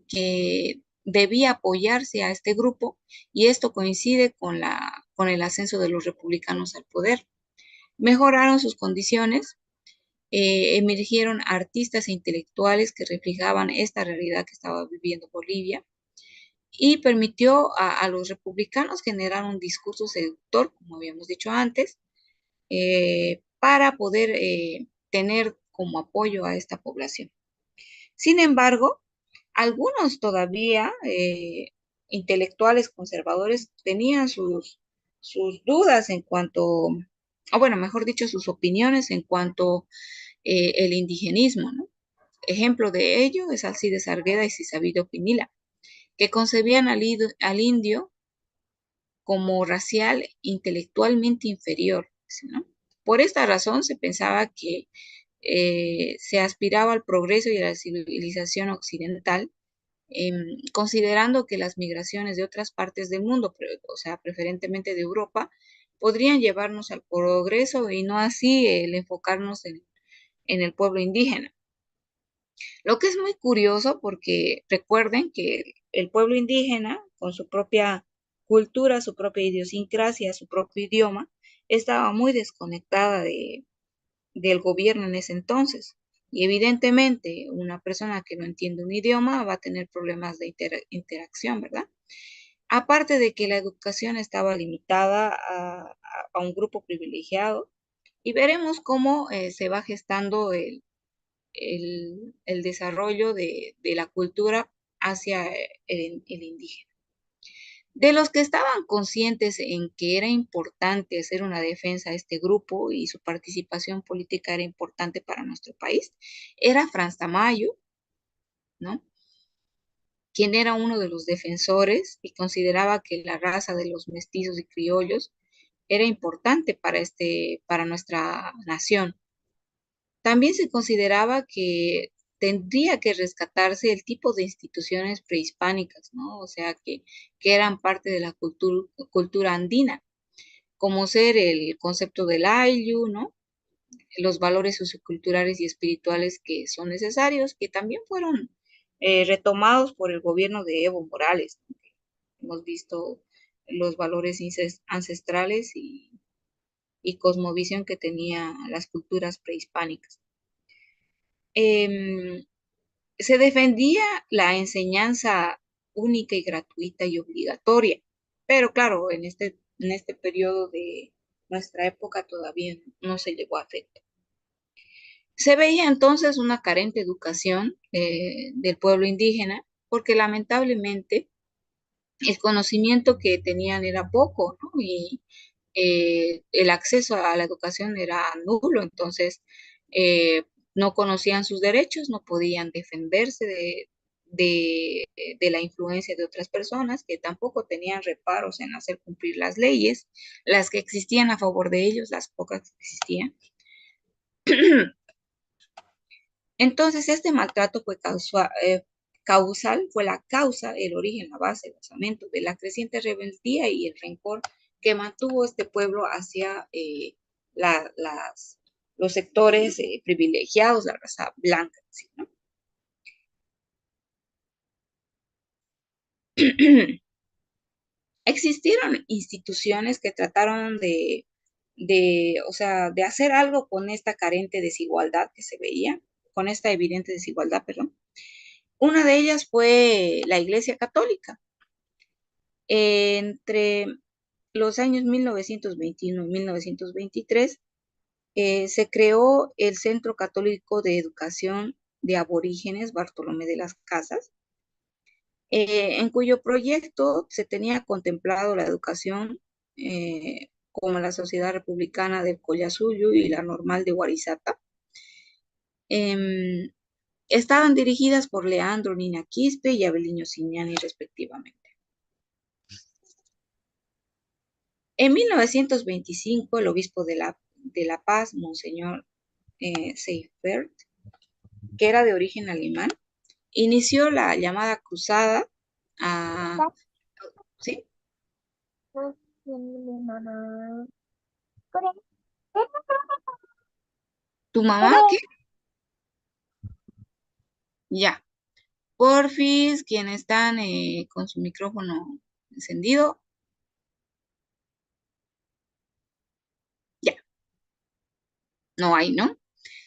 que debía apoyarse a este grupo y esto coincide con el ascenso de los republicanos al poder. Mejoraron sus condiciones, emergieron artistas e intelectuales que reflejaban esta realidad que estaba viviendo Bolivia y permitió a los republicanos generar un discurso seductor, como habíamos dicho antes, para poder tener como apoyo a esta población. Sin embargo, algunos todavía intelectuales conservadores tenían sus dudas en cuanto, o bueno, mejor dicho, sus opiniones en cuanto el indigenismo, ¿no? Ejemplo de ello es Alcides Argueda y Sisabido Pinilla, que concebían al indio como racial intelectualmente inferior, ¿no? Por esta razón se pensaba que se aspiraba al progreso y a la civilización occidental, considerando que las migraciones de otras partes del mundo, o sea, preferentemente de Europa, podrían llevarnos al progreso y no así el enfocarnos en el pueblo indígena. Lo que es muy curioso porque recuerden que el pueblo indígena, con su propia cultura, su propia idiosincrasia, su propio idioma, estaba muy desconectada del gobierno en ese entonces. Y evidentemente una persona que no entiende un idioma va a tener problemas de interacción, ¿verdad? Aparte de que la educación estaba limitada a un grupo privilegiado y veremos cómo se va gestando el desarrollo de la cultura hacia el indígena. De los que estaban conscientes en que era importante hacer una defensa a este grupo y su participación política era importante para nuestro país, era Franz Tamayo, ¿no? Quien era uno de los defensores y consideraba que la raza de los mestizos y criollos era importante para nuestra nación. También se consideraba que tendría que rescatarse el tipo de instituciones prehispánicas, ¿no? O sea, que eran parte de la cultura andina, como ser el concepto del ayllu, ¿no? Los valores socioculturales y espirituales que son necesarios, que también fueron retomados por el gobierno de Evo Morales. Hemos visto los valores ancestrales y cosmovisión que tenían las culturas prehispánicas. Eh, Se defendía la enseñanza única y gratuita y obligatoria, pero claro, en este periodo de nuestra época todavía no se llegó a afectar. Se veía entonces una carente educación del pueblo indígena, porque lamentablemente el conocimiento que tenían era poco, ¿no? Y el acceso a la educación era nulo, entonces eh, no conocían sus derechos, no podían defenderse de la influencia de otras personas que tampoco tenían reparos en hacer cumplir las leyes, las que existían a favor de ellos, las pocas que existían. Entonces, este maltrato fue causal, fue la causa, el origen, la base, el basamento de la creciente rebeldía y el rencor que mantuvo este pueblo hacia la, las, los sectores privilegiados, la raza blanca, ¿sí, no? Existieron instituciones que trataron o sea, de hacer algo con esta carente desigualdad que se veía, con esta evidente desigualdad, perdón. Una de ellas fue la Iglesia Católica. Entre los años 1921 y 1923 se creó el Centro Católico de Educación de Aborígenes Bartolomé de las Casas, en cuyo proyecto se tenía contemplado la educación como la Sociedad Republicana del Collasuyo y la Normal de Guarizata. Eh, Estaban dirigidas por Leandro Nina Quispe y Abeliño Siñani, respectivamente. En 1925, el obispo de la Paz, Monseñor Seifert, que era de origen alemán, inició la llamada cruzada a... ¿Sí? ¿Tu mamá qué? Ya. Porfis, quienes están con su micrófono encendido, ya, no hay, ¿no?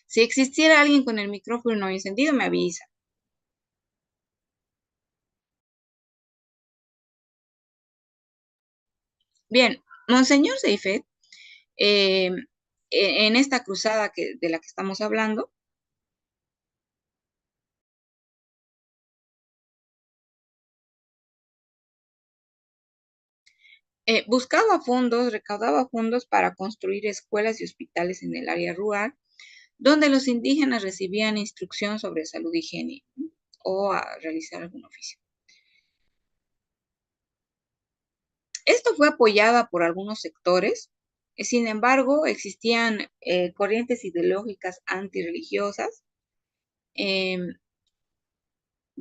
Si existiera alguien con el micrófono encendido, me avisa. Bien, Monseñor Seifert, en esta cruzada de la que estamos hablando, buscaba fondos, recaudaba fondos para construir escuelas y hospitales en el área rural, donde los indígenas recibían instrucción sobre salud y higiene, ¿no? O a realizar algún oficio. Esto fue apoyada por algunos sectores, sin embargo, existían corrientes ideológicas antirreligiosas eh,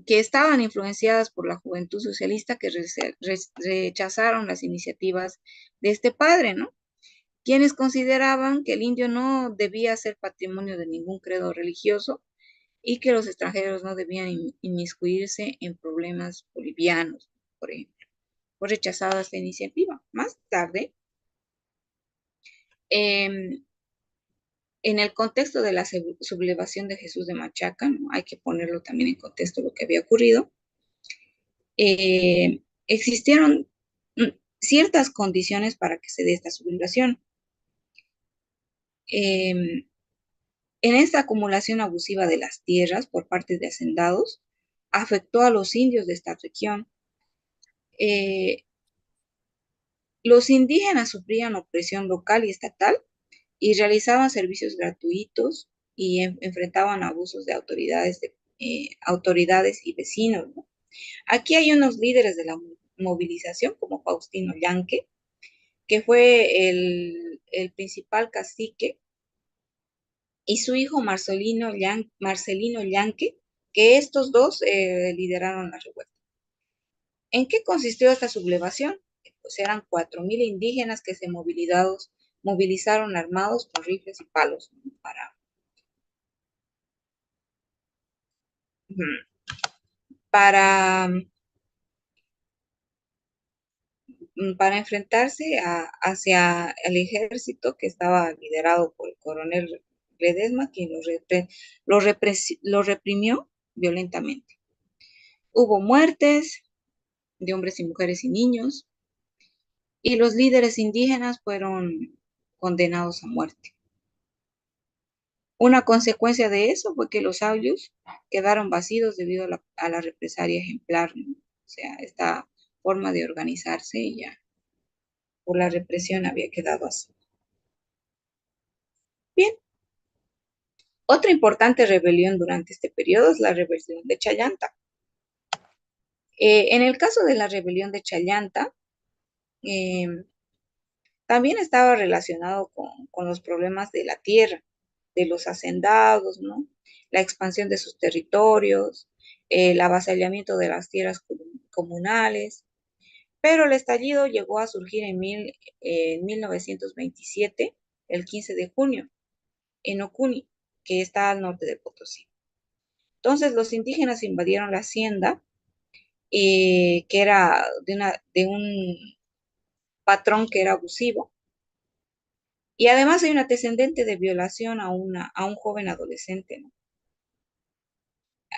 que estaban influenciadas por la juventud socialista que rechazaron las iniciativas de este padre, ¿no? Quienes consideraban que el indio no debía ser patrimonio de ningún credo religioso y que los extranjeros no debían inmiscuirse en problemas bolivianos, por ejemplo. Fue rechazada esta iniciativa. Más tarde, eh, en el contexto de la sublevación de Jesús de Machaca, ¿no? Hay que ponerlo también en contexto lo que había ocurrido, existieron ciertas condiciones para que se dé esta sublevación. Eh, En esta acumulación abusiva de las tierras por parte de hacendados, afectó a los indios de esta región. Eh, los indígenas sufrían opresión local y estatal y realizaban servicios gratuitos y enfrentaban abusos de autoridades y vecinos, ¿no? Aquí hay unos líderes de la movilización, como Faustino Llanque, que fue el principal cacique, y su hijo Marcelino Llanque, que estos dos lideraron la revuelta. ¿En qué consistió esta sublevación? Pues eran 4.000 indígenas que se movilizaron armados con rifles y palos, ¿no? para, para enfrentarse hacia el ejército que estaba liderado por el coronel Ledesma, quien los reprimió violentamente. Hubo muertes de hombres y mujeres y niños, y los líderes indígenas fueron condenados a muerte. Una consecuencia de eso fue que los aulios quedaron vacíos debido a la represalia ejemplar, ¿no? O sea, esta forma de organizarse ya por la represión había quedado así. Bien, otra importante rebelión durante este periodo es la rebelión de Chayanta. En el caso de la rebelión de Chayanta, eh, también estaba relacionado con los problemas de la tierra, de los hacendados, ¿no? La expansión de sus territorios, el avasallamiento de las tierras comunales, pero el estallido llegó a surgir en 1927, el 15 de junio, en Ocuni, que está al norte de Potosí. Entonces los indígenas invadieron la hacienda, que era de un patrón que era abusivo, y además hay un antecedente de violación a un joven adolescente, ¿no?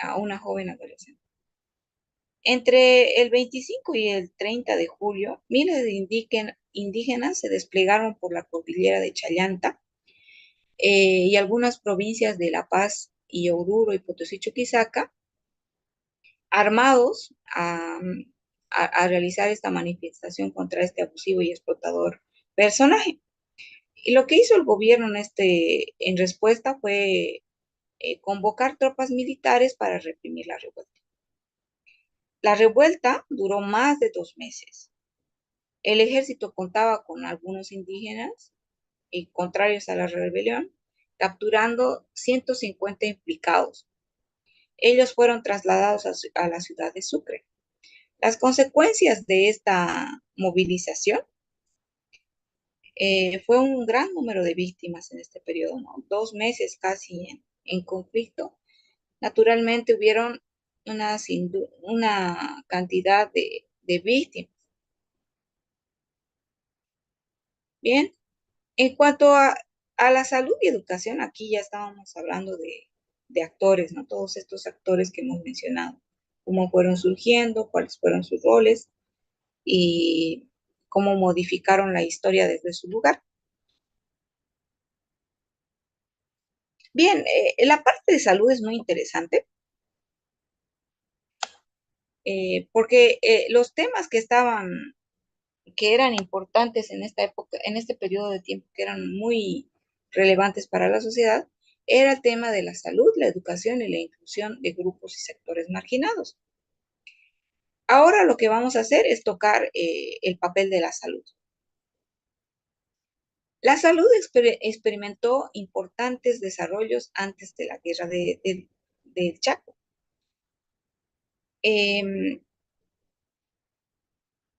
A una joven adolescente. Entre el 25 y el 30 de julio, miles de indígenas se desplegaron por la cordillera de Chayanta, y algunas provincias de La Paz y Oruro y Potosí Chuquisaca, armados a realizar esta manifestación contra este abusivo y explotador personaje. Y lo que hizo el gobierno en respuesta fue convocar tropas militares para reprimir la revuelta. La revuelta duró más de 2 meses. El ejército contaba con algunos indígenas y contrarios a la rebelión, capturando 150 implicados. Ellos fueron trasladados a la ciudad de Sucre. Las consecuencias de esta movilización fue un gran número de víctimas en este periodo, ¿no? 2 meses casi en conflicto. Naturalmente hubieron una cantidad de víctimas. Bien, en cuanto a la salud y educación, aquí ya estábamos hablando de actores, ¿no? Todos estos actores que hemos mencionado, cómo fueron surgiendo, cuáles fueron sus roles y cómo modificaron la historia desde su lugar. Bien, la parte de salud es muy interesante, porque los temas que eran importantes en esta época, en este periodo de tiempo, que eran muy relevantes para la sociedad, era el tema de la salud, la educación y la inclusión de grupos y sectores marginados. Ahora lo que vamos a hacer es tocar el papel de la salud. La salud experimentó importantes desarrollos antes de la guerra del Chaco. Em,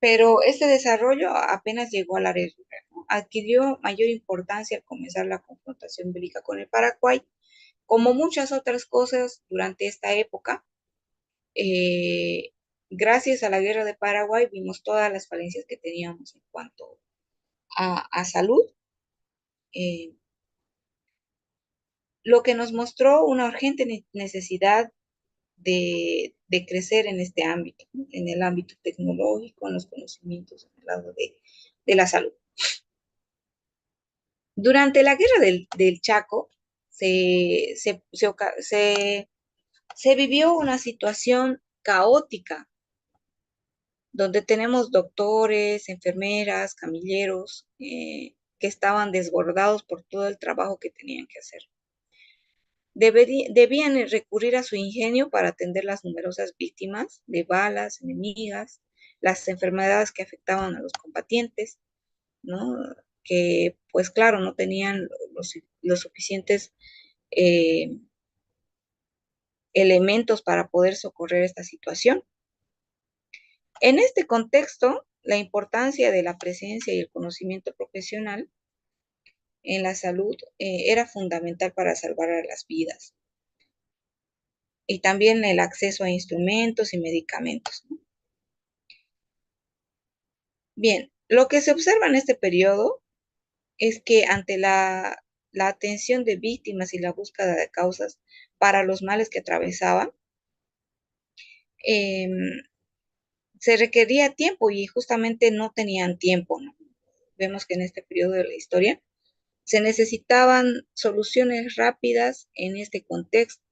pero este desarrollo apenas llegó a la área rural, ¿no? Adquirió mayor importancia al comenzar la confrontación bélica con el Paraguay. Como muchas otras cosas durante esta época, eh, gracias a la guerra de Paraguay vimos todas las falencias que teníamos en cuanto a salud, eh, lo que nos mostró una urgente necesidad de crecer en este ámbito, ¿no? En el ámbito tecnológico, en los conocimientos, en el lado de la salud. Durante la guerra del Chaco se, se, se, se, se vivió una situación caótica donde tenemos doctores, enfermeras, camilleros, que estaban desbordados por todo el trabajo que tenían que hacer. Debían recurrir a su ingenio para atender las numerosas víctimas de balas enemigas, las enfermedades que afectaban a los combatientes, ¿no? Que pues claro, no tenían los suficientes eh, elementos para poder socorrer esta situación. En este contexto, la importancia de la presencia y el conocimiento profesional en la salud era fundamental para salvar a las vidas y también el acceso a instrumentos y medicamentos, ¿no? Bien, lo que se observa en este periodo es que ante la atención de víctimas y la búsqueda de causas para los males que atravesaban, eh, se requería tiempo y justamente no tenían tiempo, ¿no? Vemos que en este periodo de la historia se necesitaban soluciones rápidas en este contexto.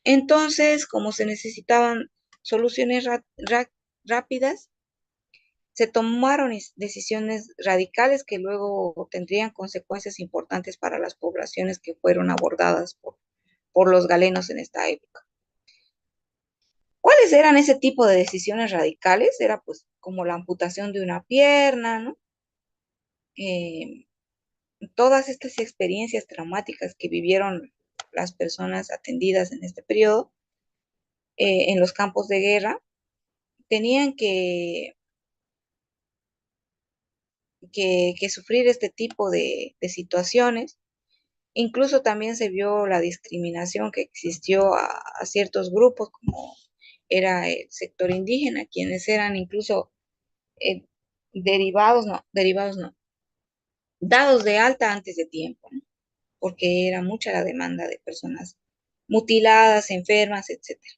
Entonces, como se necesitaban soluciones rápidas, se tomaron decisiones radicales que luego tendrían consecuencias importantes para las poblaciones que fueron abordadas por los galenos en esta época. ¿Cuáles eran ese tipo de decisiones radicales? Era pues como la amputación de una pierna, ¿no? Eh, Todas estas experiencias traumáticas que vivieron las personas atendidas en este periodo, en los campos de guerra, tenían que sufrir este tipo situaciones. Incluso también se vio la discriminación que existió a ciertos grupos, como era el sector indígena, quienes eran incluso eh, derivados no, dados de alta antes de tiempo, ¿no? Porque era mucha la demanda de personas mutiladas, enfermas, etcétera.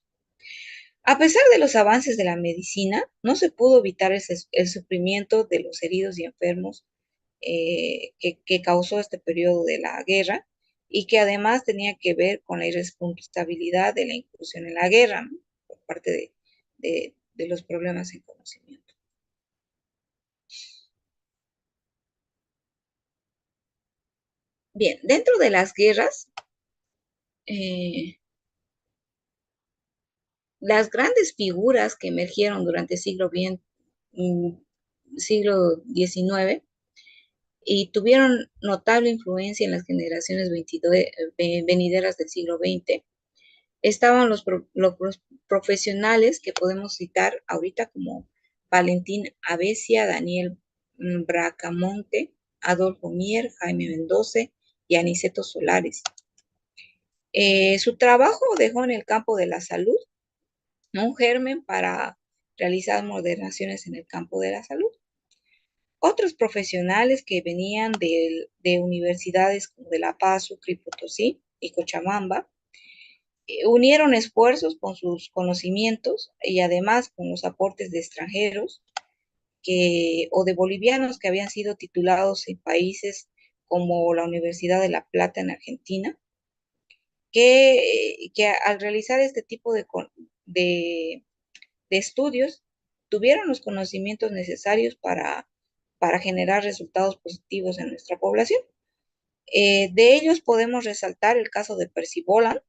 A pesar de los avances de la medicina, no se pudo evitar el sufrimiento de los heridos y enfermos que causó este periodo de la guerra y que además tenía que ver con la irresponsabilidad de la inclusión en la guerra, ¿no? Por parte de los problemas en conocimiento. Bien, dentro de las guerras, eh, las grandes figuras que emergieron durante el siglo XIX y tuvieron notable influencia en las generaciones venideras del siglo XX, estaban los profesionales que podemos citar ahorita como Valentín Avesia, Daniel Bracamonte, Adolfo Mier, Jaime Mendoza y Aniceto Solares. Su trabajo dejó en el campo de la salud, ¿no?, un germen para realizar modernaciones en el campo de la salud. Otros profesionales que venían de universidades como de La Paz, Sucre y Potosí y Cochabamba, unieron esfuerzos con sus conocimientos y además con los aportes de extranjeros o de bolivianos que habían sido titulados en países como la Universidad de La Plata en Argentina, que al realizar este tipo de, de estudios tuvieron los conocimientos necesarios para generar resultados positivos en nuestra población. De ellos podemos resaltar el caso de Percy Boland,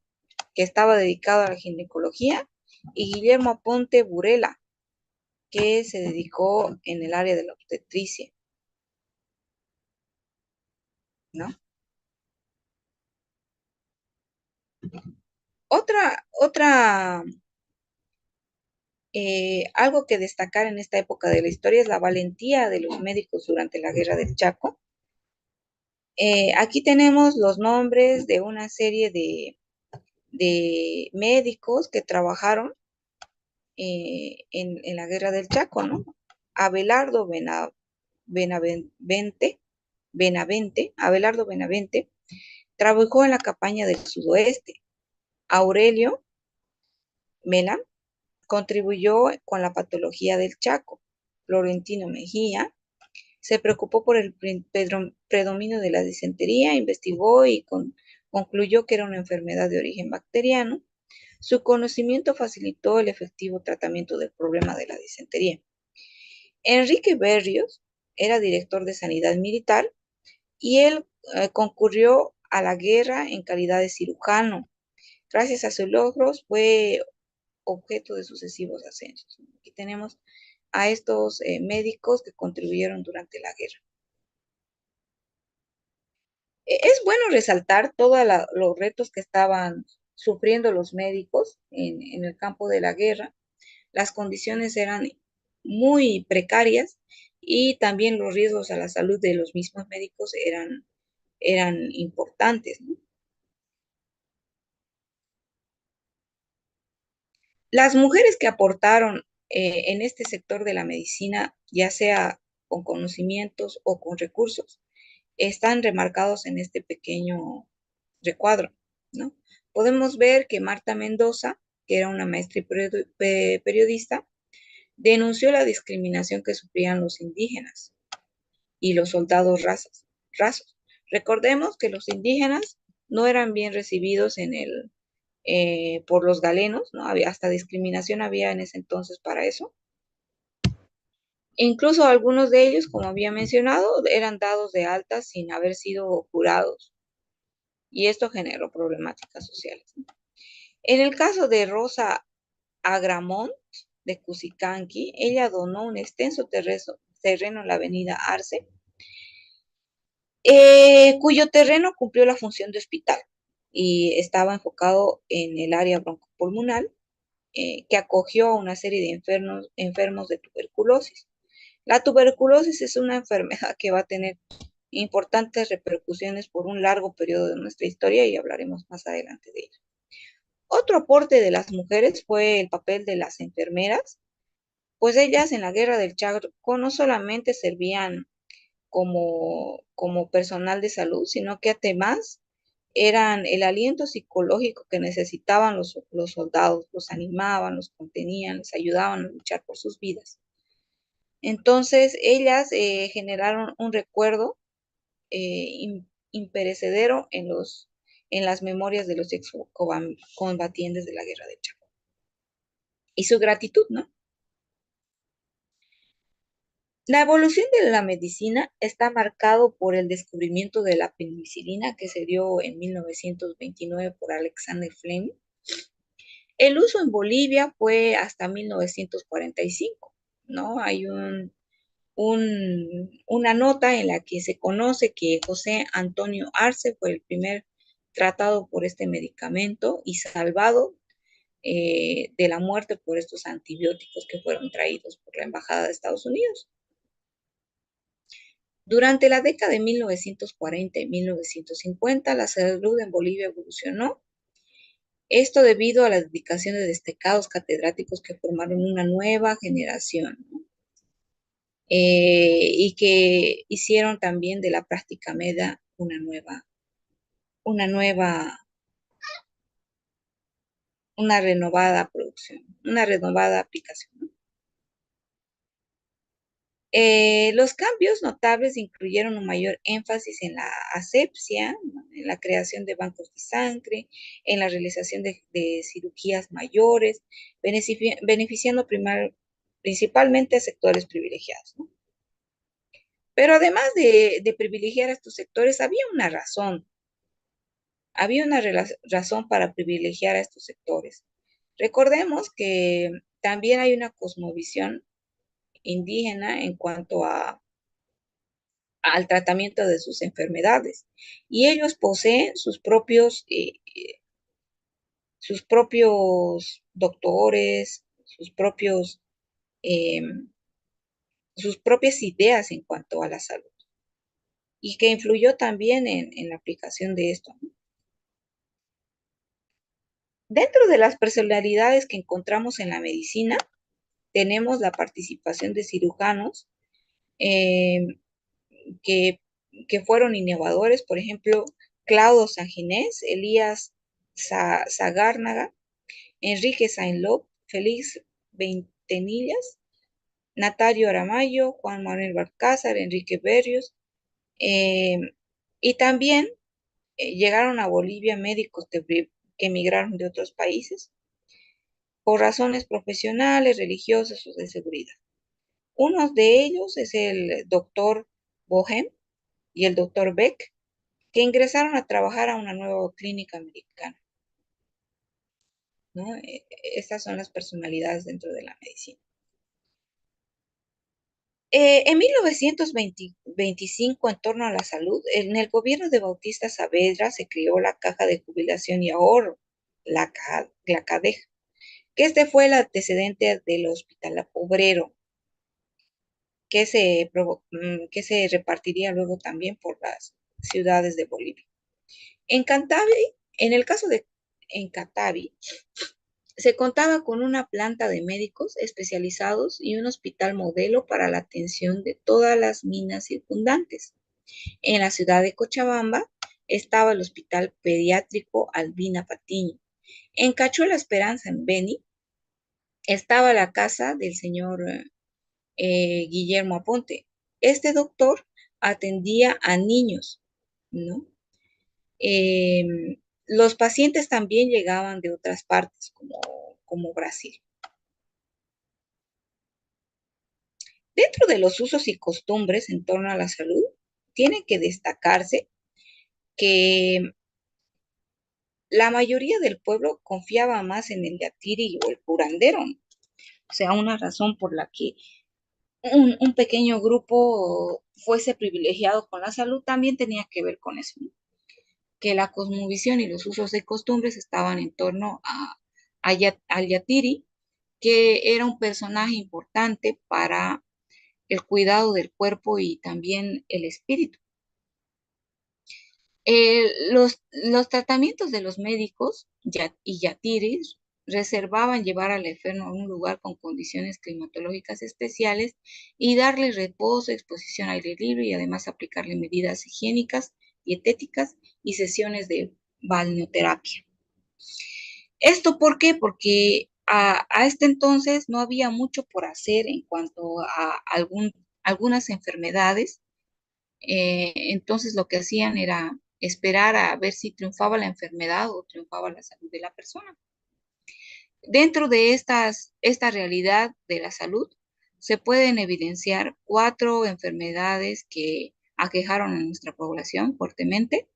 que estaba dedicado a la ginecología, y Guillermo Ponte Burela, que se dedicó en el área de la obstetricia, ¿no? Otra algo que destacar en esta época de la historia es la valentía de los médicos durante la Guerra del Chaco. Aquí tenemos los nombres de una serie de médicos que trabajaron en la Guerra del Chaco, ¿no? Abelardo Abelardo Benavente, trabajó en la campaña del sudoeste. Aurelio Mela contribuyó con la patología del Chaco. Florentino Mejía se preocupó por el predominio de la disentería, investigó y concluyó que era una enfermedad de origen bacteriano. Su conocimiento facilitó el efectivo tratamiento del problema de la disentería. Enrique Berrios era director de sanidad militar y él concurrió a la guerra en calidad de cirujano. Gracias a sus logros fue objeto de sucesivos ascensos. Aquí tenemos a estos médicos que contribuyeron durante la guerra. Es bueno resaltar todos los retos que estaban sufriendo los médicos en el campo de la guerra. Las condiciones eran muy precarias y también los riesgos a la salud de los mismos médicos eran importantes, ¿no? Las mujeres que aportaron en este sector de la medicina, ya sea con conocimientos o con recursos, están remarcados en este pequeño recuadro, ¿no? Podemos ver que Marta Mendoza, que era una maestra y periodista, denunció la discriminación que sufrían los indígenas y los soldados rasos. Recordemos que los indígenas no eran bien recibidos por los galenos, ¿no? Hasta discriminación había en ese entonces para eso. E incluso algunos de ellos, como había mencionado, eran dados de alta sin haber sido jurados. Y esto generó problemáticas sociales, ¿no? En el caso de Rosa Agramont de Cusicanqui, ella donó un extenso terreno en la avenida Arce, cuyo terreno cumplió la función de hospital y estaba enfocado en el área broncopulmonar, que acogió a una serie de enfermos de tuberculosis. La tuberculosis es una enfermedad que va a tener importantes repercusiones por un largo periodo de nuestra historia y hablaremos más adelante de ello. Otro aporte de las mujeres fue el papel de las enfermeras, pues ellas en la guerra del Chaco no solamente servían como personal de salud, sino que además eran el aliento psicológico que necesitaban los soldados, los animaban, los contenían, les ayudaban a luchar por sus vidas. Entonces, ellas generaron un recuerdo imperecedero en las memorias de los excombatientes de la guerra del Chaco. Y su gratitud, ¿no? La evolución de la medicina está marcado por el descubrimiento de la penicilina que se dio en 1929 por Alexander Fleming. El uso en Bolivia fue hasta 1945, ¿no? Hay una nota en la que se conoce que José Antonio Arce fue el primer tratado por este medicamento y salvado de la muerte por estos antibióticos que fueron traídos por la Embajada de Estados Unidos. Durante la década de 1940 y 1950, la salud en Bolivia evolucionó. Esto debido a la dedicación de destacados catedráticos que formaron una nueva generación, ¿no? Y que hicieron también de la práctica médica una nueva, una renovada producción, una renovada aplicación, ¿no? Los cambios notables incluyeron un mayor énfasis en la asepsia, ¿no? En la creación de bancos de sangre, en la realización de cirugías mayores, beneficiando principalmente a sectores privilegiados, ¿no? Pero además de privilegiar a estos sectores, había una razón para privilegiar a estos sectores. Recordemos que también hay una cosmovisión indígena en cuanto al tratamiento de sus enfermedades. Y ellos poseen sus propios doctores, eh, sus propias ideas en cuanto a la salud. Y que influyó también en la aplicación de esto, ¿no? Dentro de las personalidades que encontramos en la medicina, tenemos la participación de cirujanos eh, que, que fueron innovadores, por ejemplo, Claudio Sanginés, Elías Zagárnaga, Enrique Sainlop, Félix Bentenillas, Natario Aramayo, Juan Manuel Balcázar, Enrique Berrios, eh, y también llegaron a Bolivia médicos que emigraron de otros países por razones profesionales, religiosas o de seguridad. Uno de ellos es el doctor Bohem y el doctor Beck, que ingresaron a trabajar a una nueva clínica americana, ¿no? Estas son las personalidades dentro de la medicina. En 1925, en torno a la salud, en el gobierno de Bautista Saavedra se creó la Caja de Jubilación y Ahorro, la Cadeja, que este fue el antecedente del Hospital Obrero, que se repartiría luego también por las ciudades de Bolivia. En Cantabi, en el caso de en Catavi, se contaba con una planta de médicos especializados y un hospital modelo para la atención de todas las minas circundantes. En la ciudad de Cochabamba estaba el Hospital Pediátrico Albina Patiño. En Cachuela Esperanza, en Beni, estaba la casa del señor Guillermo Aponte. Este doctor atendía a niños, ¿no? Los pacientes también llegaban de otras partes, como Brasil. Dentro de los usos y costumbres en torno a la salud, tiene que destacarse que la mayoría del pueblo confiaba más en el yatiri o el curandero, ¿no? O sea, una razón por la que un pequeño grupo fuese privilegiado con la salud también tenía que ver con eso, ¿no? Que la cosmovisión y los usos y costumbres estaban en torno al yatiri, que era un personaje importante para el cuidado del cuerpo y también el espíritu. Los tratamientos de los médicos y yatiris reservaban llevar al enfermo a un lugar con condiciones climatológicas especiales y darle reposo, exposición al aire libre y además aplicarle medidas higiénicas, dietéticas y sesiones de balneoterapia. ¿Esto por qué? Porque a este entonces no había mucho por hacer en cuanto a algunas enfermedades. Entonces lo que hacían era esperar a ver si triunfaba la enfermedad o triunfaba la salud de la persona. Dentro de esta realidad de la salud, se pueden evidenciar 4 enfermedades que aquejaron a nuestra población fuertemente: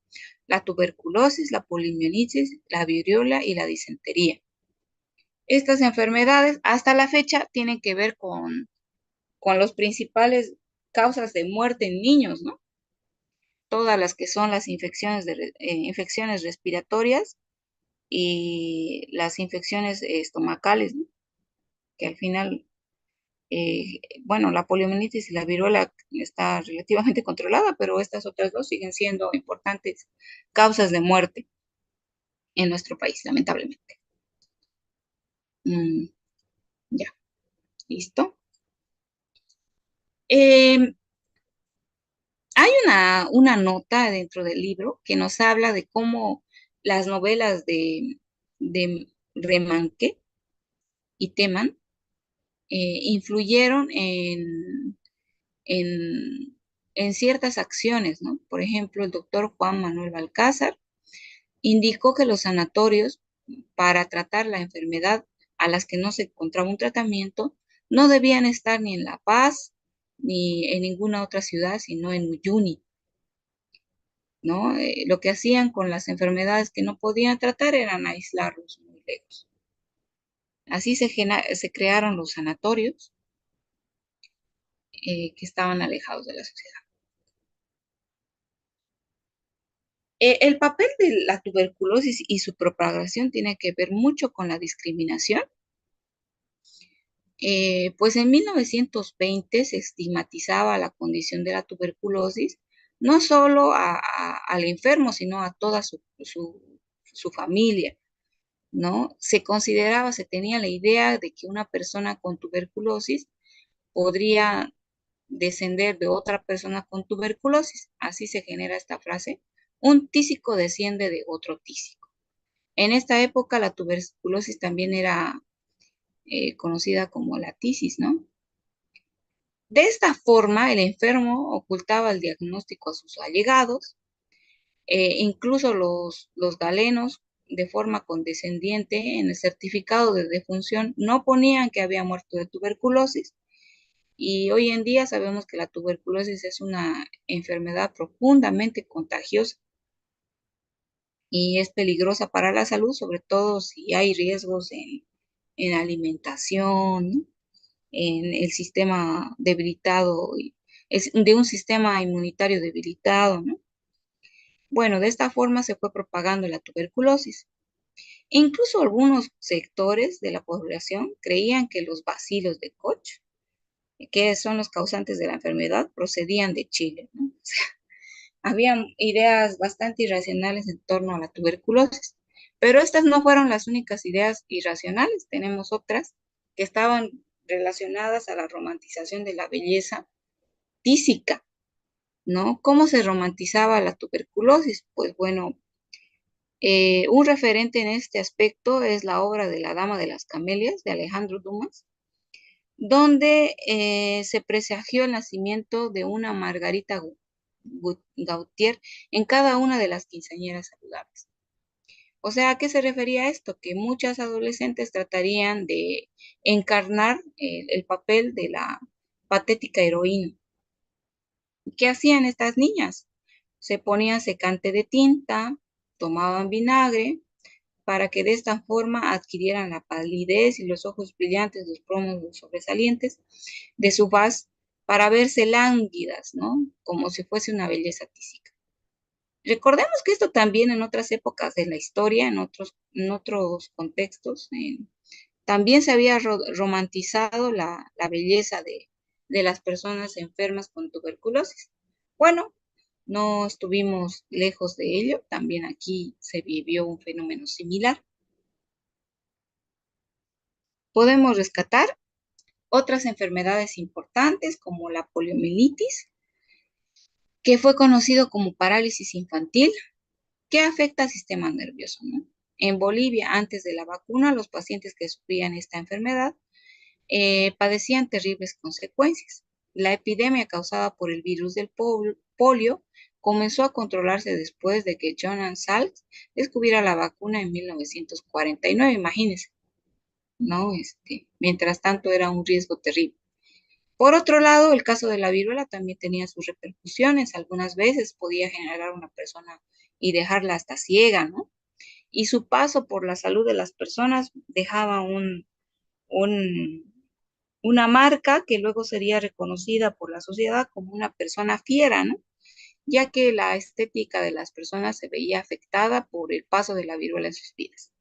la tuberculosis, la poliomielitis, la viruela y la disentería. Estas enfermedades hasta la fecha tienen que ver con las principales causas de muerte en niños, ¿no? Todas las que son las infecciones respiratorias y las infecciones estomacales, ¿no? Que al final, bueno, la poliomielitis y la viruela está relativamente controlada, pero estas otras dos siguen siendo importantes causas de muerte en nuestro país, lamentablemente. Mm, ya, listo. Eh, Hay una nota dentro del libro que nos habla de cómo las novelas de Remanque y Teman influyeron en, en ciertas acciones, ¿no? Por ejemplo, el doctor Juan Manuel Balcázar indicó que los sanatorios para tratar la enfermedad a las que no se encontraba un tratamiento no debían estar ni en La Paz ni en ninguna otra ciudad, sino en Uyuni, ¿no? Lo que hacían con las enfermedades que no podían tratar eran aislarlos muy lejos. Así se crearon los sanatorios que estaban alejados de la sociedad. El papel de la tuberculosis y su propagación tiene que ver mucho con la discriminación. Pues en 1920 se estigmatizaba la condición de la tuberculosis, no solo al enfermo, sino a toda su familia, ¿no? Se tenía la idea de que una persona con tuberculosis podría descender de otra persona con tuberculosis. Así se genera esta frase: un tísico desciende de otro tísico. En esta época la tuberculosis también era conocida como la tisis, ¿no? De esta forma, el enfermo ocultaba el diagnóstico a sus allegados, incluso los galenos, de forma condescendiente, en el certificado de defunción no ponían que había muerto de tuberculosis. Y hoy en día sabemos que la tuberculosis es una enfermedad profundamente contagiosa y es peligrosa para la salud, sobre todo si hay riesgos en alimentación, ¿no? En el sistema debilitado, es de un sistema inmunitario debilitado, ¿no? Bueno, de esta forma se fue propagando la tuberculosis. Incluso algunos sectores de la población creían que los bacilos de Koch, que son los causantes de la enfermedad, procedían de Chile, ¿no? O sea, había ideas bastante irracionales en torno a la tuberculosis, pero estas no fueron las únicas ideas irracionales. Tenemos otras que estaban relacionadas a la romantización de la belleza física, ¿no? ¿Cómo se romantizaba la tuberculosis? Pues bueno, un referente en este aspecto es la obra de La Dama de las Camelias de Alejandro Dumas, donde se presagió el nacimiento de una Margarita Gautier en cada una de las quinceañeras saludables. O sea, ¿a qué se refería esto? Que muchas adolescentes tratarían de encarnar el papel de la patética heroína. ¿Qué hacían estas niñas? Se ponían secante de tinta, tomaban vinagre, para que de esta forma adquirieran la palidez y los ojos brillantes, los pómulos sobresalientes de su faz, para verse lánguidas, ¿no? Como si fuese una belleza física. Recordemos que esto también en otras épocas de la historia, en otros contextos, también se había romantizado la belleza de las personas enfermas con tuberculosis. Bueno, no estuvimos lejos de ello, también aquí se vivió un fenómeno similar. Podemos rescatar otras enfermedades importantes como la poliomielitis, que fue conocido como parálisis infantil, que afecta al sistema nervioso, ¿no? En Bolivia, antes de la vacuna, los pacientes que sufrían esta enfermedad padecían terribles consecuencias. La epidemia causada por el virus del polio comenzó a controlarse después de que Jonas Salk descubriera la vacuna en 1949, imagínense, ¿no? Mientras tanto era un riesgo terrible. Por otro lado, el caso de la viruela también tenía sus repercusiones. Algunas veces podía generar a una persona y dejarla hasta ciega, ¿no? Y su paso por la salud de las personas dejaba un, una marca que luego sería reconocida por la sociedad como una persona fiera, ¿no? Ya que la estética de las personas se veía afectada por el paso de la viruela en sus vidas.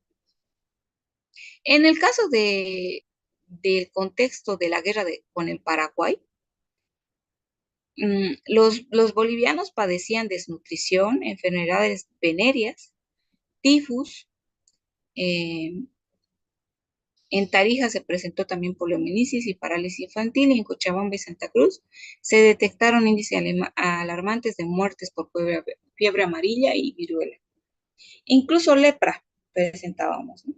En el caso del contexto de la guerra con el Paraguay, los bolivianos padecían desnutrición, enfermedades venéreas, tifus. eh, en Tarija se presentó también poliomielitis y parálisis infantil, y en Cochabamba y Santa Cruz se detectaron índices alarmantes de muertes por fiebre amarilla y viruela. Incluso lepra presentábamos, ¿no?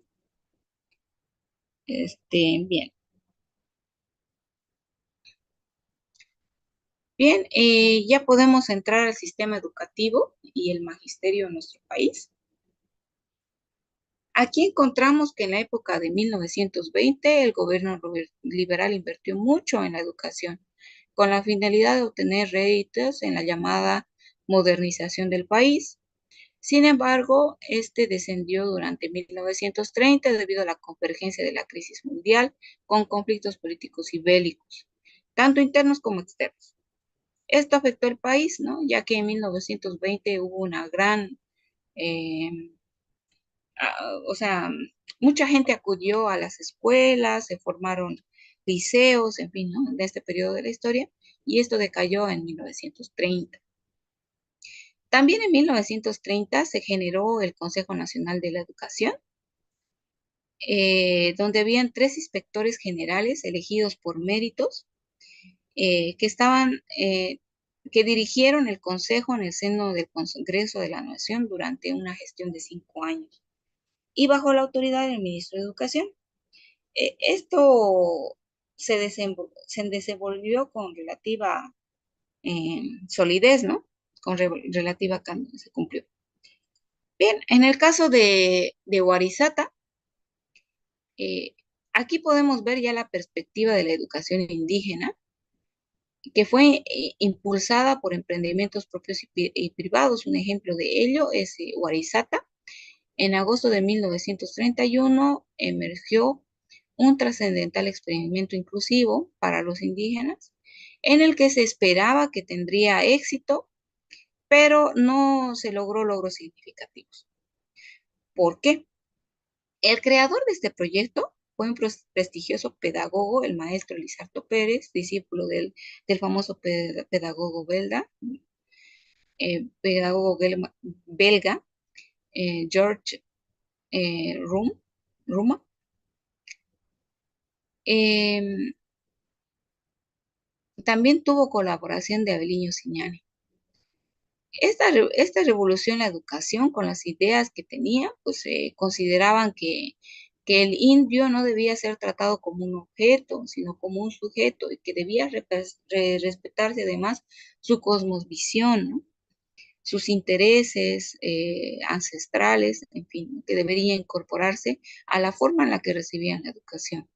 Bien. Bien, ya podemos entrar al sistema educativo y el magisterio en nuestro país. Aquí encontramos que en la época de 1920 el gobierno liberal invirtió mucho en la educación, con la finalidad de obtener réditos en la llamada modernización del país. Sin embargo, este descendió durante 1930 debido a la convergencia de la crisis mundial con conflictos políticos y bélicos, tanto internos como externos. Esto afectó al país, ¿no? Ya que en 1920 hubo una gran eh, o sea, mucha gente acudió a las escuelas, se formaron liceos, en fin, ¿no? De este periodo de la historia, y esto decayó en 1930. También en 1930 se generó el Consejo Nacional de la Educación, donde habían tres inspectores generales elegidos por méritos, que que dirigieron el Consejo en el seno del Congreso de la Nación durante una gestión de 5 años y bajo la autoridad del ministro de Educación. Esto se desenvolvió con relativa solidez, ¿no? Con relativa se cumplió. Bien, en el caso de Warizata, eh, aquí podemos ver ya la perspectiva de la educación indígena, que fue impulsada por emprendimientos propios y privados. Un ejemplo de ello es Warizata. En agosto de 1931 emergió un trascendental experimento inclusivo para los indígenas, en el que se esperaba que tendría éxito, pero no se logró logros significativos. ¿Por qué? El creador de este proyecto fue un prestigioso pedagogo, el maestro Lizardo Pérez, discípulo del famoso pedagogo pedagogo belga, George Ruma. Eh, También tuvo colaboración de Abeliño Siñani. Esta revolución en la educación, con las ideas que tenía, pues consideraban que el indio no debía ser tratado como un objeto, sino como un sujeto, y que debía respetarse además su cosmovisión, ¿no? Sus intereses ancestrales, en fin, que debería incorporarse a la forma en la que recibían la educación.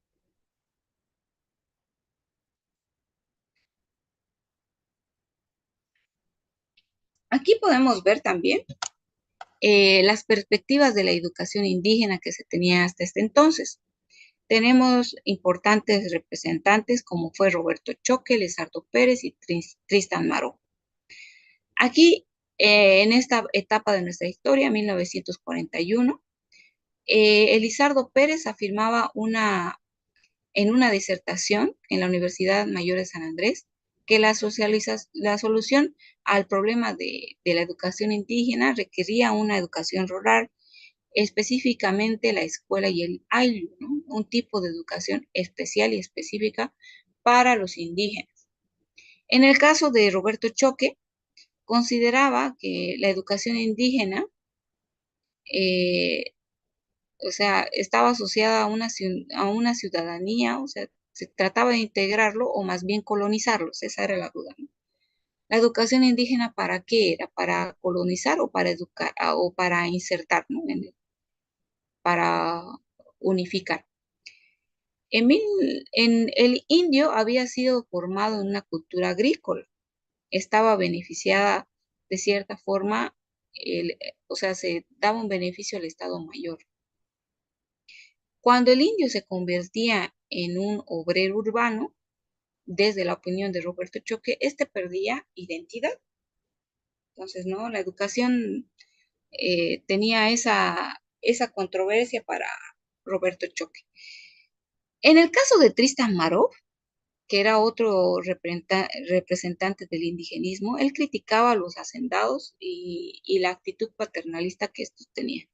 Aquí podemos ver también las perspectivas de la educación indígena que se tenía hasta este entonces. Tenemos importantes representantes como fue Roberto Choque, Lizardo Pérez y Tristan Maró. Aquí, en esta etapa de nuestra historia, 1941, Elizardo Pérez afirmaba en una disertación en la Universidad Mayor de San Andrés que la solución al problema de la educación indígena requería una educación rural, específicamente la escuela y el AILU, ¿no? Un tipo de educación especial y específica para los indígenas. En el caso de Roberto Choque, consideraba que la educación indígena, eh, o sea, estaba asociada a una ciudadanía, o sea, se trataba de integrarlo o más bien colonizarlos, esa era la duda, ¿no? La educación indígena, ¿para qué era? ¿Para colonizar o para educar o para insertar, ¿no? Para unificar. En el indio había sido formado en una cultura agrícola, estaba beneficiada de cierta forma, o sea, se daba un beneficio al Estado Mayor. Cuando el indio se convertía en un obrero urbano, desde la opinión de Roberto Choque, este perdía identidad. Entonces, ¿no? La educación tenía esa controversia para Roberto Choque. En el caso de Tristan Maró, que era otro representante del indigenismo, él criticaba a los hacendados y la actitud paternalista que estos tenían,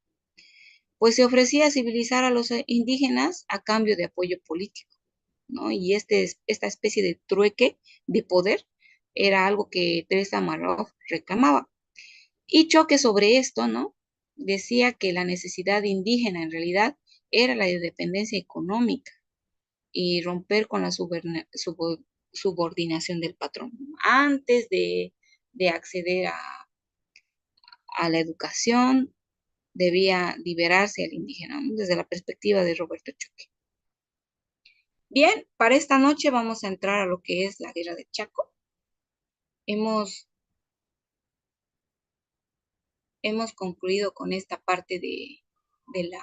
pues se ofrecía a civilizar a los indígenas a cambio de apoyo político, ¿no? Y esta especie de trueque de poder era algo que Teresa Maroff reclamaba. Y Choque sobre esto, ¿no? Decía que la necesidad indígena en realidad era la independencia económica y romper con la subordinación del patrón. Antes de acceder a la educación, debía liberarse al indígena, ¿no? Desde la perspectiva de Roberto Choque. Bien, para esta noche vamos a entrar a lo que es la guerra de Chaco. Hemos, hemos concluido con esta parte de la,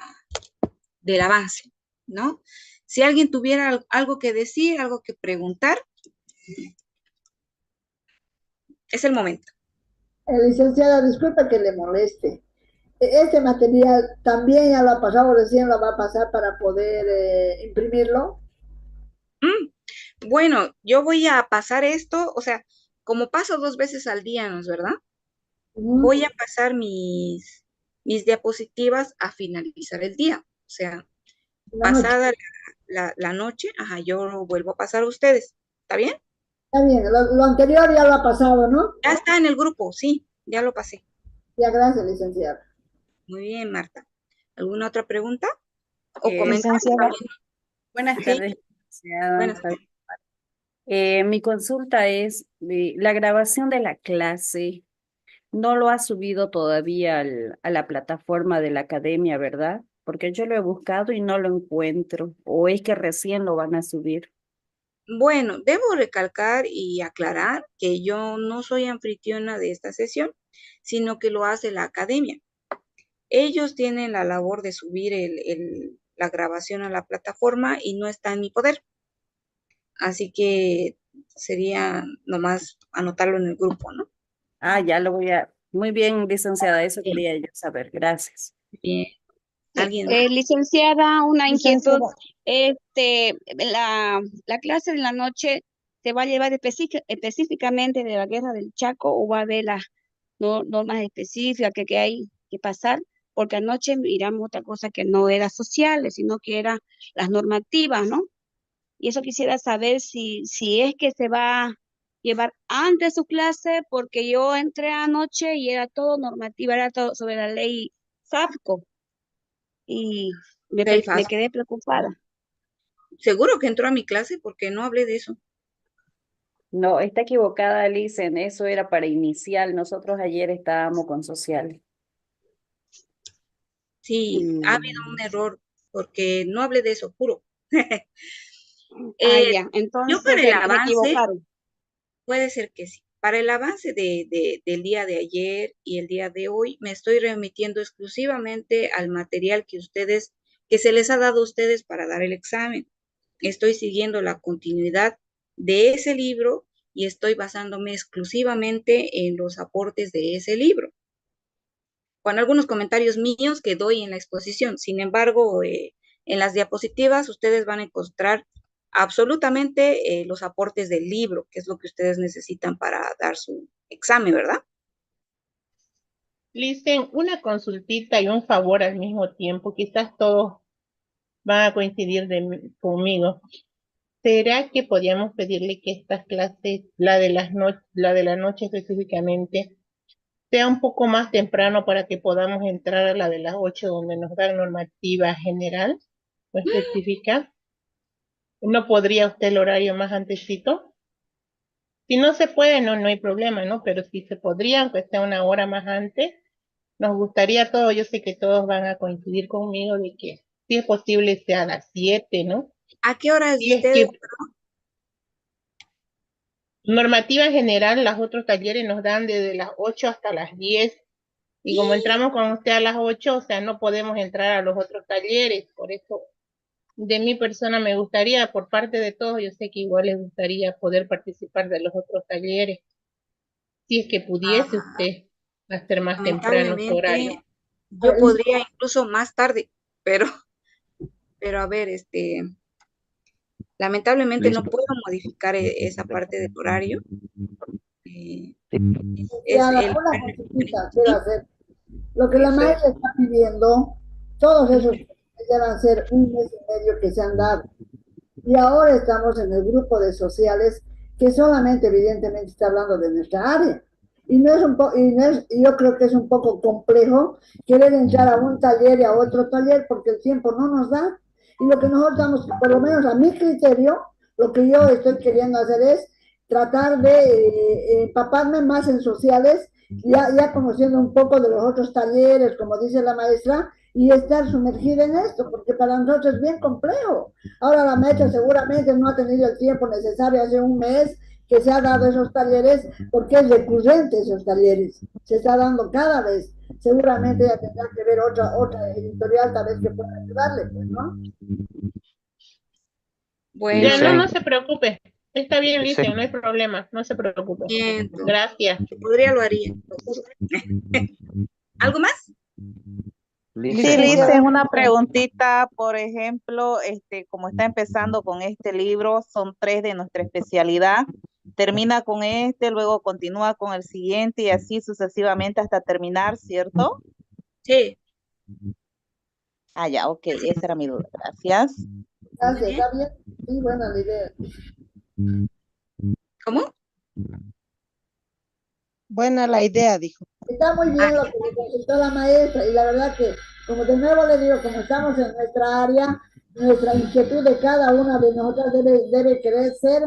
del avance, ¿no? Si alguien tuviera algo que decir, algo que preguntar, es el momento. Licenciada, disculpe que le moleste. Este material también ya lo ha pasado, recién lo va a pasar para poder imprimirlo. Mm, Bueno, yo voy a pasar esto, o sea, como paso 2 veces al día, ¿no es verdad? Ujú. Voy a pasar mis diapositivas a finalizar el día. O sea, La noche. pasada la noche, ajá, yo lo vuelvo a pasar a ustedes. ¿Está bien? Está bien, lo anterior ya lo ha pasado, ¿no? Ya está en el grupo, sí, ya lo pasé. Ya, gracias, licenciada. Muy bien, Marta. ¿Alguna otra pregunta o comentario Licenciada, también? buenas Sí, tardes, licenciada. buenas tardes. Mi consulta es, la grabación de la clase no lo ha subido todavía a la plataforma de la academia, ¿verdad? Porque yo lo he buscado y no lo encuentro, o es que recién lo van a subir. Bueno, debo recalcar y aclarar que yo no soy anfitriona de esta sesión, sino que lo hace la academia. Ellos tienen la labor de subir la grabación a la plataforma y no está en mi poder. Así que sería nomás anotarlo en el grupo, ¿no? Ah, ya lo voy a... Muy bien, licenciada, eso Bien, quería yo saber. Gracias. bien. ¿Alguien más? Licenciada, una inquietud. Licenciada, La clase de la noche se va a llevar específicamente de la guerra del Chaco o va a haber las normas específicas que hay que pasar, porque anoche miramos otra cosa que no era sociales, sino que era las normativas, ¿no? Y eso quisiera saber si es que se va a llevar antes su clase, porque yo entré anoche y era todo normativa, era todo sobre la ley SAFCO y Del me FAS. quedé preocupada. Seguro que entró a mi clase porque no hablé de eso. No, está equivocada, Licen, eso era para inicial. Nosotros ayer estábamos con social. Sí, ha habido un error porque no hablé de eso, juro. Ya, Yo entonces para el se avance, equivocaron. puede ser que sí. Para el avance del día de ayer y el día de hoy, me estoy remitiendo exclusivamente al material que se les ha dado a ustedes para dar el examen. Estoy siguiendo la continuidad de ese libro y estoy basándome exclusivamente en los aportes de ese libro, con algunos comentarios míos que doy en la exposición. Sin embargo, en las diapositivas ustedes van a encontrar absolutamente los aportes del libro, que es lo que ustedes necesitan para dar su examen, ¿verdad? Listen, una consultita y un favor al mismo tiempo. Quizás todos van a coincidir conmigo. ¿Será que podríamos pedirle que estas clases, la de la noche específicamente, sea un poco más temprano para que podamos entrar a la de las 8 donde nos dan normativa general o específica? ¿No podría usted el horario más antesito? Si no se puede, no hay problema, ¿no? Pero si se podría, aunque sea una hora más antes, nos gustaría a todos, yo sé que todos van a coincidir conmigo de que si es posible sea a las 7, ¿no? ¿A qué hora es de Si es ustedes? que normativa general, los otros talleres nos dan desde las 8 hasta las 10 y como entramos con usted a las 8, o sea, no podemos entrar a los otros talleres, por eso de mi persona me gustaría, por parte de todos, yo sé que igual les gustaría poder participar de los otros talleres, si es que pudiese Ah, usted hacer más temprano su horario. lamentablemente, yo podría incluso más tarde, pero, pero a ver, lamentablemente no puedo modificar esa parte del horario. Eh, es licenciada, el una horario que consultita quiero ¿sí? hacer. Lo que la Perfecto. maestra está pidiendo, todos esos ya van a ser un mes y medio que se han dado. Y ahora estamos en el grupo de sociales que solamente evidentemente está hablando de nuestra área. Y no es un y no es, yo creo que es un poco complejo querer entrar a un taller y a otro taller porque el tiempo no nos da. Y lo que nosotros damos, por lo menos a mi criterio, lo que yo estoy queriendo hacer es tratar de empaparme más en sociales, ya conociendo un poco de los otros talleres, como dice la maestra, y estar sumergida en esto, porque para nosotros es bien complejo. Ahora la maestra seguramente no ha tenido el tiempo necesario hace un mes que se ha dado esos talleres, porque es recurrente esos talleres, se está dando cada vez. Seguramente ya tendrá que ver otra editorial tal vez que pueda ayudarle, pues, ¿no? Bueno, Ya, lo no se preocupe. Está bien, dicen, no hay problema, no se preocupe. siento. Gracias. Si podría, lo haría, lo juro. ¿Algo más? Sí, Licenciada, Lice, una preguntita, por ejemplo, como está empezando con este libro, son 3 de nuestra especialidad, termina con este, luego continúa con el siguiente y así sucesivamente hasta terminar, ¿cierto? Sí, Ah, ya, ok, esa era mi duda, gracias. muy gracias, bien. ¿está bien? Sí, buena la idea. ¿Cómo? Buena la idea, dijo. Está muy Ah, bien lo que le consultó la maestra y la verdad que, como de nuevo le digo, como estamos en nuestra área, nuestra inquietud de cada una de nosotras debe querer ser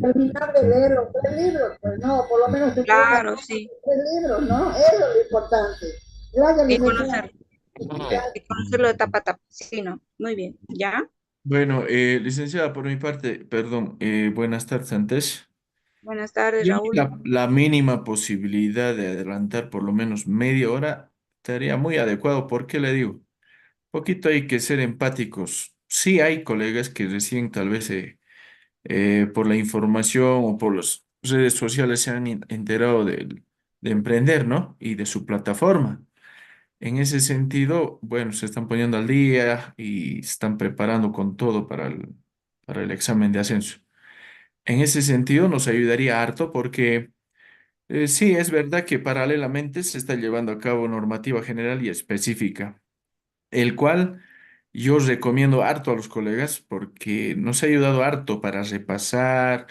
terminar de leer los 3 libros, pues no, por lo menos tener una claro, copia sí. de 3 libros, ¿no? Eso es lo importante. Gracias, Y licenciada. conocerlo de tapa a tapa. Sí, no. Muy bien. ¿Ya? Bueno, licenciada, por mi parte, perdón, buenas tardes antes. Buenas tardes, Yo Raúl. la mínima posibilidad de adelantar por lo menos media hora estaría muy adecuado. ¿Por qué le digo? Poquito hay que ser empáticos. Sí hay colegas que recién tal vez por la información o por las redes sociales se han enterado de emprender, ¿no? Y de su plataforma. En ese sentido, bueno, se están poniendo al día y se están preparando con todo para el examen de ascenso. En ese sentido, nos ayudaría harto porque sí, es verdad que paralelamente se está llevando a cabo normativa general y específica, el cual yo recomiendo harto a los colegas porque nos ha ayudado harto para repasar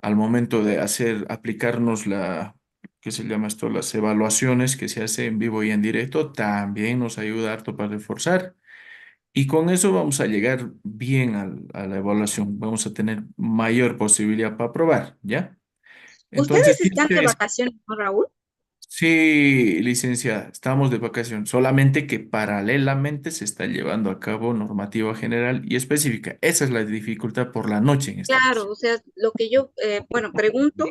al momento de hacer, aplicarnos ¿qué se llama esto? Las evaluaciones que se hace en vivo y en directo, también nos ayuda harto para reforzar. Y con eso vamos a llegar bien a la evaluación, vamos a tener mayor posibilidad para aprobar, ¿ya? Entonces, Ustedes están de vacaciones, ¿no, Raúl? sí, licenciada, estamos de vacación, solamente que paralelamente se está llevando a cabo normativa general y específica. Esa es la dificultad por la noche en este caso. Claro, o sea, lo que yo, bueno, pregunto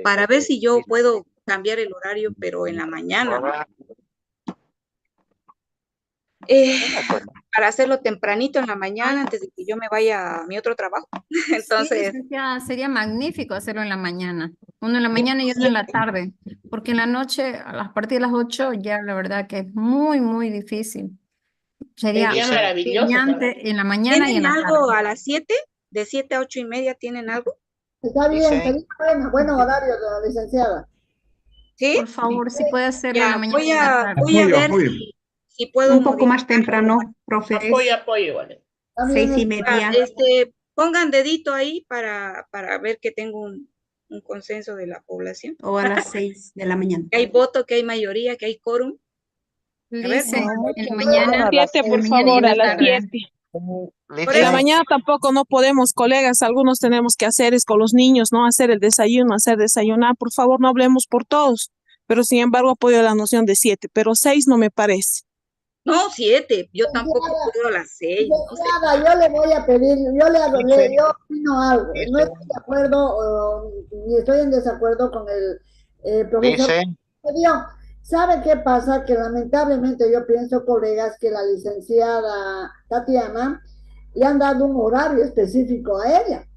para ver si yo puedo cambiar el horario, pero en la mañana, ¿no? Para hacerlo tempranito en la mañana antes de que yo me vaya a mi otro trabajo. Sí, Entonces, sería magnífico hacerlo en la mañana. Uno en la mañana y otro en la tarde, porque en la noche, a partir de las 8, ya la verdad que es muy, muy difícil. Sería Sería maravilloso, ¿verdad? brillante en la mañana y en ¿tienen la algo tarde. a las 7? ¿De 7 a 8:30 tienen algo? Está bien, sería buen horario de la licenciada. ¿Sí? Por favor, si puede hacerlo en la Ya, mañana y en la tarde. voy a Apoyo, ver apoyo. si puedo Un poco más modificar. temprano, profes, Apoyo igual. También 6:30. Pongan dedito ahí para ver que tengo un consenso de la población. O a las 6 de la mañana. Que hay voto, que hay mayoría, que hay quórum. A ver, Lice, pongan. en la mañana, 7, en por la mañana y favor, en a la las tarde. 7. Por En la eso, mañana tampoco no podemos, colegas, algunos tenemos que hacer es con los niños, ¿no? Hacer el desayuno, hacer desayunar. Por favor, no hablemos por todos. Pero sin embargo apoyo la noción de 7, pero 6 no me parece. no, 7, yo tampoco puedo a las 6, no sé. licenciada, yo le voy a pedir, yo opino algo. No estoy de acuerdo ni estoy en desacuerdo con el profesor. ¿Sabe qué pasa? Que lamentablemente yo pienso, colegas, que la licenciada Tatiana le han dado un horario específico a ella.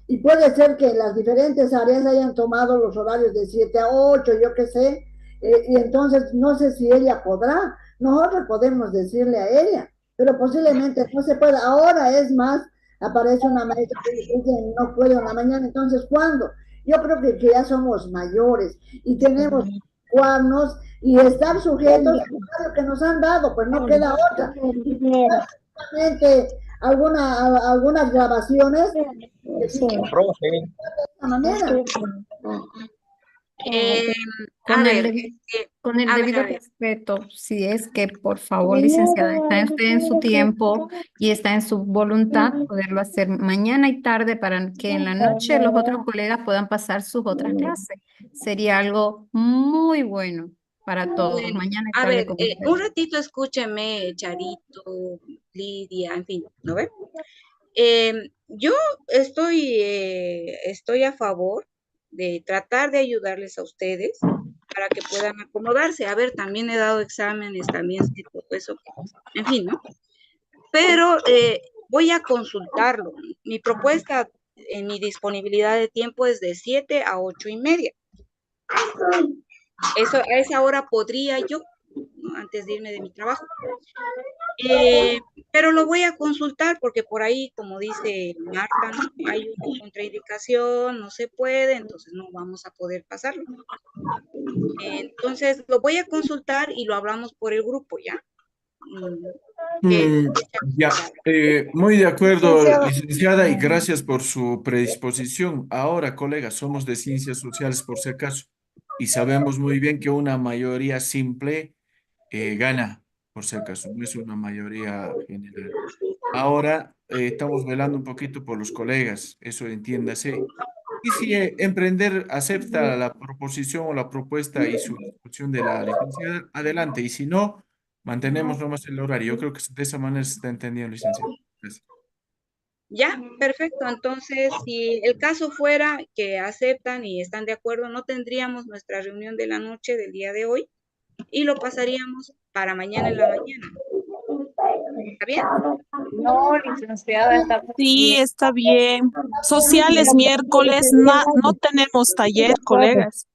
Y puede ser que en las diferentes áreas hayan tomado los horarios de 7 a 8, yo qué sé, y entonces no sé si ella podrá. Nosotros podemos decirle a ella, pero posiblemente no se pueda. Ahora es más, aparece una maestra que dice no puedo en la mañana, entonces ¿cuándo? Yo creo que ya somos mayores y tenemos que adecuarnos y estar sujetos al horario que nos han dado, pues no queda otra. Solamente algunas grabaciones de esta manera. Con A el, ver, debi- con el a ver, debido a ver. respeto, si es que, por favor, licenciada, está usted en su tiempo y está en su voluntad poderlo hacer mañana y tarde para que en la noche los otros colegas puedan pasar sus otras clases. Sería algo muy bueno para todos, Bueno, mañana y a tarde ver, con un ustedes. ratito escúcheme, Charito, Lidia, en fin, ¿no ve? Yo estoy a favor de tratar de ayudarles a ustedes para que puedan acomodarse. A ver, también he dado exámenes, también sé todo eso, en fin, ¿no? Pero voy a consultarlo. Mi propuesta en mi disponibilidad de tiempo es de 7 a 8:30. Eso, a esa hora podría yo, ¿no? Antes de irme de mi trabajo. Pero lo voy a consultar porque por ahí, como dice Marta, ¿no? Hay una contraindicación, no se puede, entonces no vamos a poder pasarlo. Entonces lo voy a consultar y lo hablamos por el grupo, ¿ya? Ya, muy de acuerdo, licenciada, y gracias por su predisposición. Ahora, colegas, somos de ciencias sociales por si acaso, y sabemos muy bien que una mayoría simple gana, por si acaso, no es una mayoría general. Ahora estamos velando un poquito por los colegas, eso entiéndase. Y si Emprender acepta la proposición o la propuesta y su discusión de la licenciada, adelante. Y si no, mantenemos nomás el horario. Yo creo que de esa manera se está entendiendo, licenciada. Gracias. Ya, perfecto. Entonces, si el caso fuera que aceptan y están de acuerdo, no tendríamos nuestra reunión de la noche del día de hoy y lo pasaríamos para mañana en la mañana. ¿Está bien? No, licenciada, está Sí, está bien. Sociales miércoles, no tenemos taller, colegas.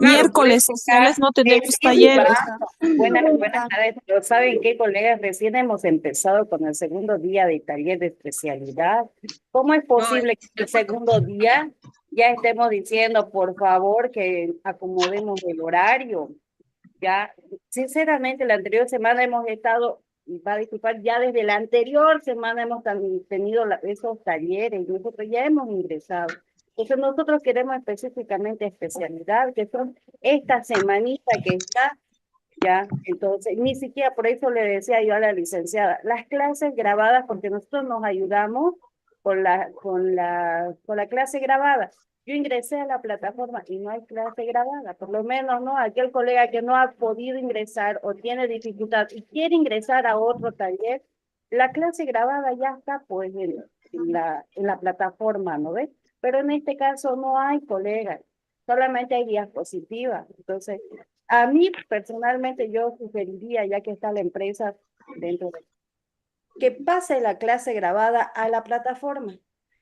Miércoles sociales no tenemos talleres. Buenas tardes. Pero ¿saben qué, colegas? Recién hemos empezado con el segundo día de taller de especialidad. ¿Cómo es posible que el segundo día ya estemos diciendo, por favor, que acomodemos el horario? Ya, sinceramente, la anterior semana hemos estado, y va a disculpar, ya desde la anterior semana hemos tenido esos talleres, y nosotros ya hemos ingresado. Entonces nosotros queremos específicamente especialidad, que son esta semanita que está, ya, entonces, ni siquiera por eso le decía yo a la licenciada, las clases grabadas, porque nosotros nos ayudamos con la clase grabada. Yo ingresé a la plataforma y no hay clase grabada, por lo menos, ¿no? Aquel colega que no ha podido ingresar o tiene dificultad y quiere ingresar a otro taller, la clase grabada ya está, pues, en la plataforma, ¿no ves? Pero en este caso no hay, colegas, solamente hay diapositivas. Entonces, a mí personalmente yo sugeriría, ya que está la empresa dentro de que pase la clase grabada a la plataforma.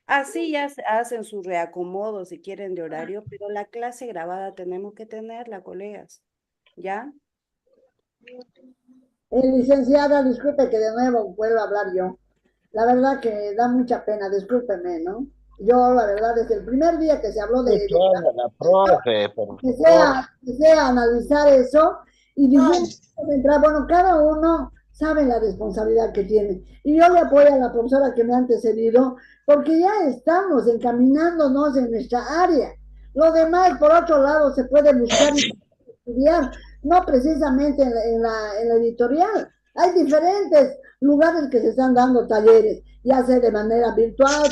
Así ya hacen su reacomodo si quieren de horario, pero la clase grabada tenemos que tenerla, colegas. ¿Ya? Licenciada, disculpe que de nuevo vuelva a hablar yo. La verdad que da mucha pena, discúlpeme, ¿no? Yo, la verdad, desde el primer día que se habló de la profe, por empecé a analizar eso y dijimos, bueno, cada uno sabe la responsabilidad que tiene. Y yo le apoyo a la profesora que me ha antecedido, porque ya estamos encaminándonos en nuestra área. Lo demás, por otro lado, se puede buscar y estudiar, no precisamente en la editorial. Hay diferentes lugares que se están dando talleres, ya sea de manera virtual.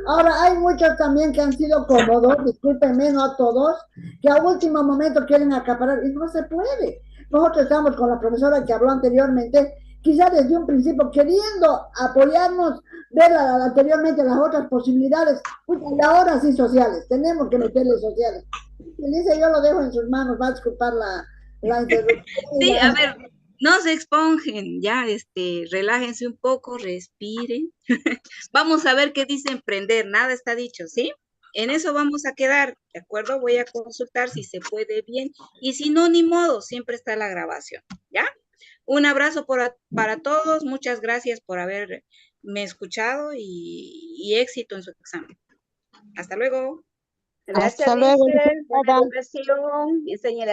Ahora, hay muchos también que han sido cómodos, discúlpenme, no a todos, que a último momento quieren acaparar y no se puede. Nosotros estamos con la profesora que habló anteriormente, quizás desde un principio queriendo apoyarnos, ver anteriormente las otras posibilidades, y ahora sí sociales, tenemos que meterle sociales. Dice, yo lo dejo en sus manos, va a disculpar la interrupción. Sí, a ver, no se expongen, ya, relájense un poco, respiren. Vamos a ver qué dice emprender, nada está dicho, ¿sí? En eso vamos a quedar, ¿de acuerdo? Voy a consultar si se puede bien, y si no, ni modo, siempre está la grabación, ¿ya? Un abrazo para todos, muchas gracias por haberme escuchado y éxito en su examen. Hasta luego. Gracias, Hasta luego, Lice, por la licenciada. educación y señalación.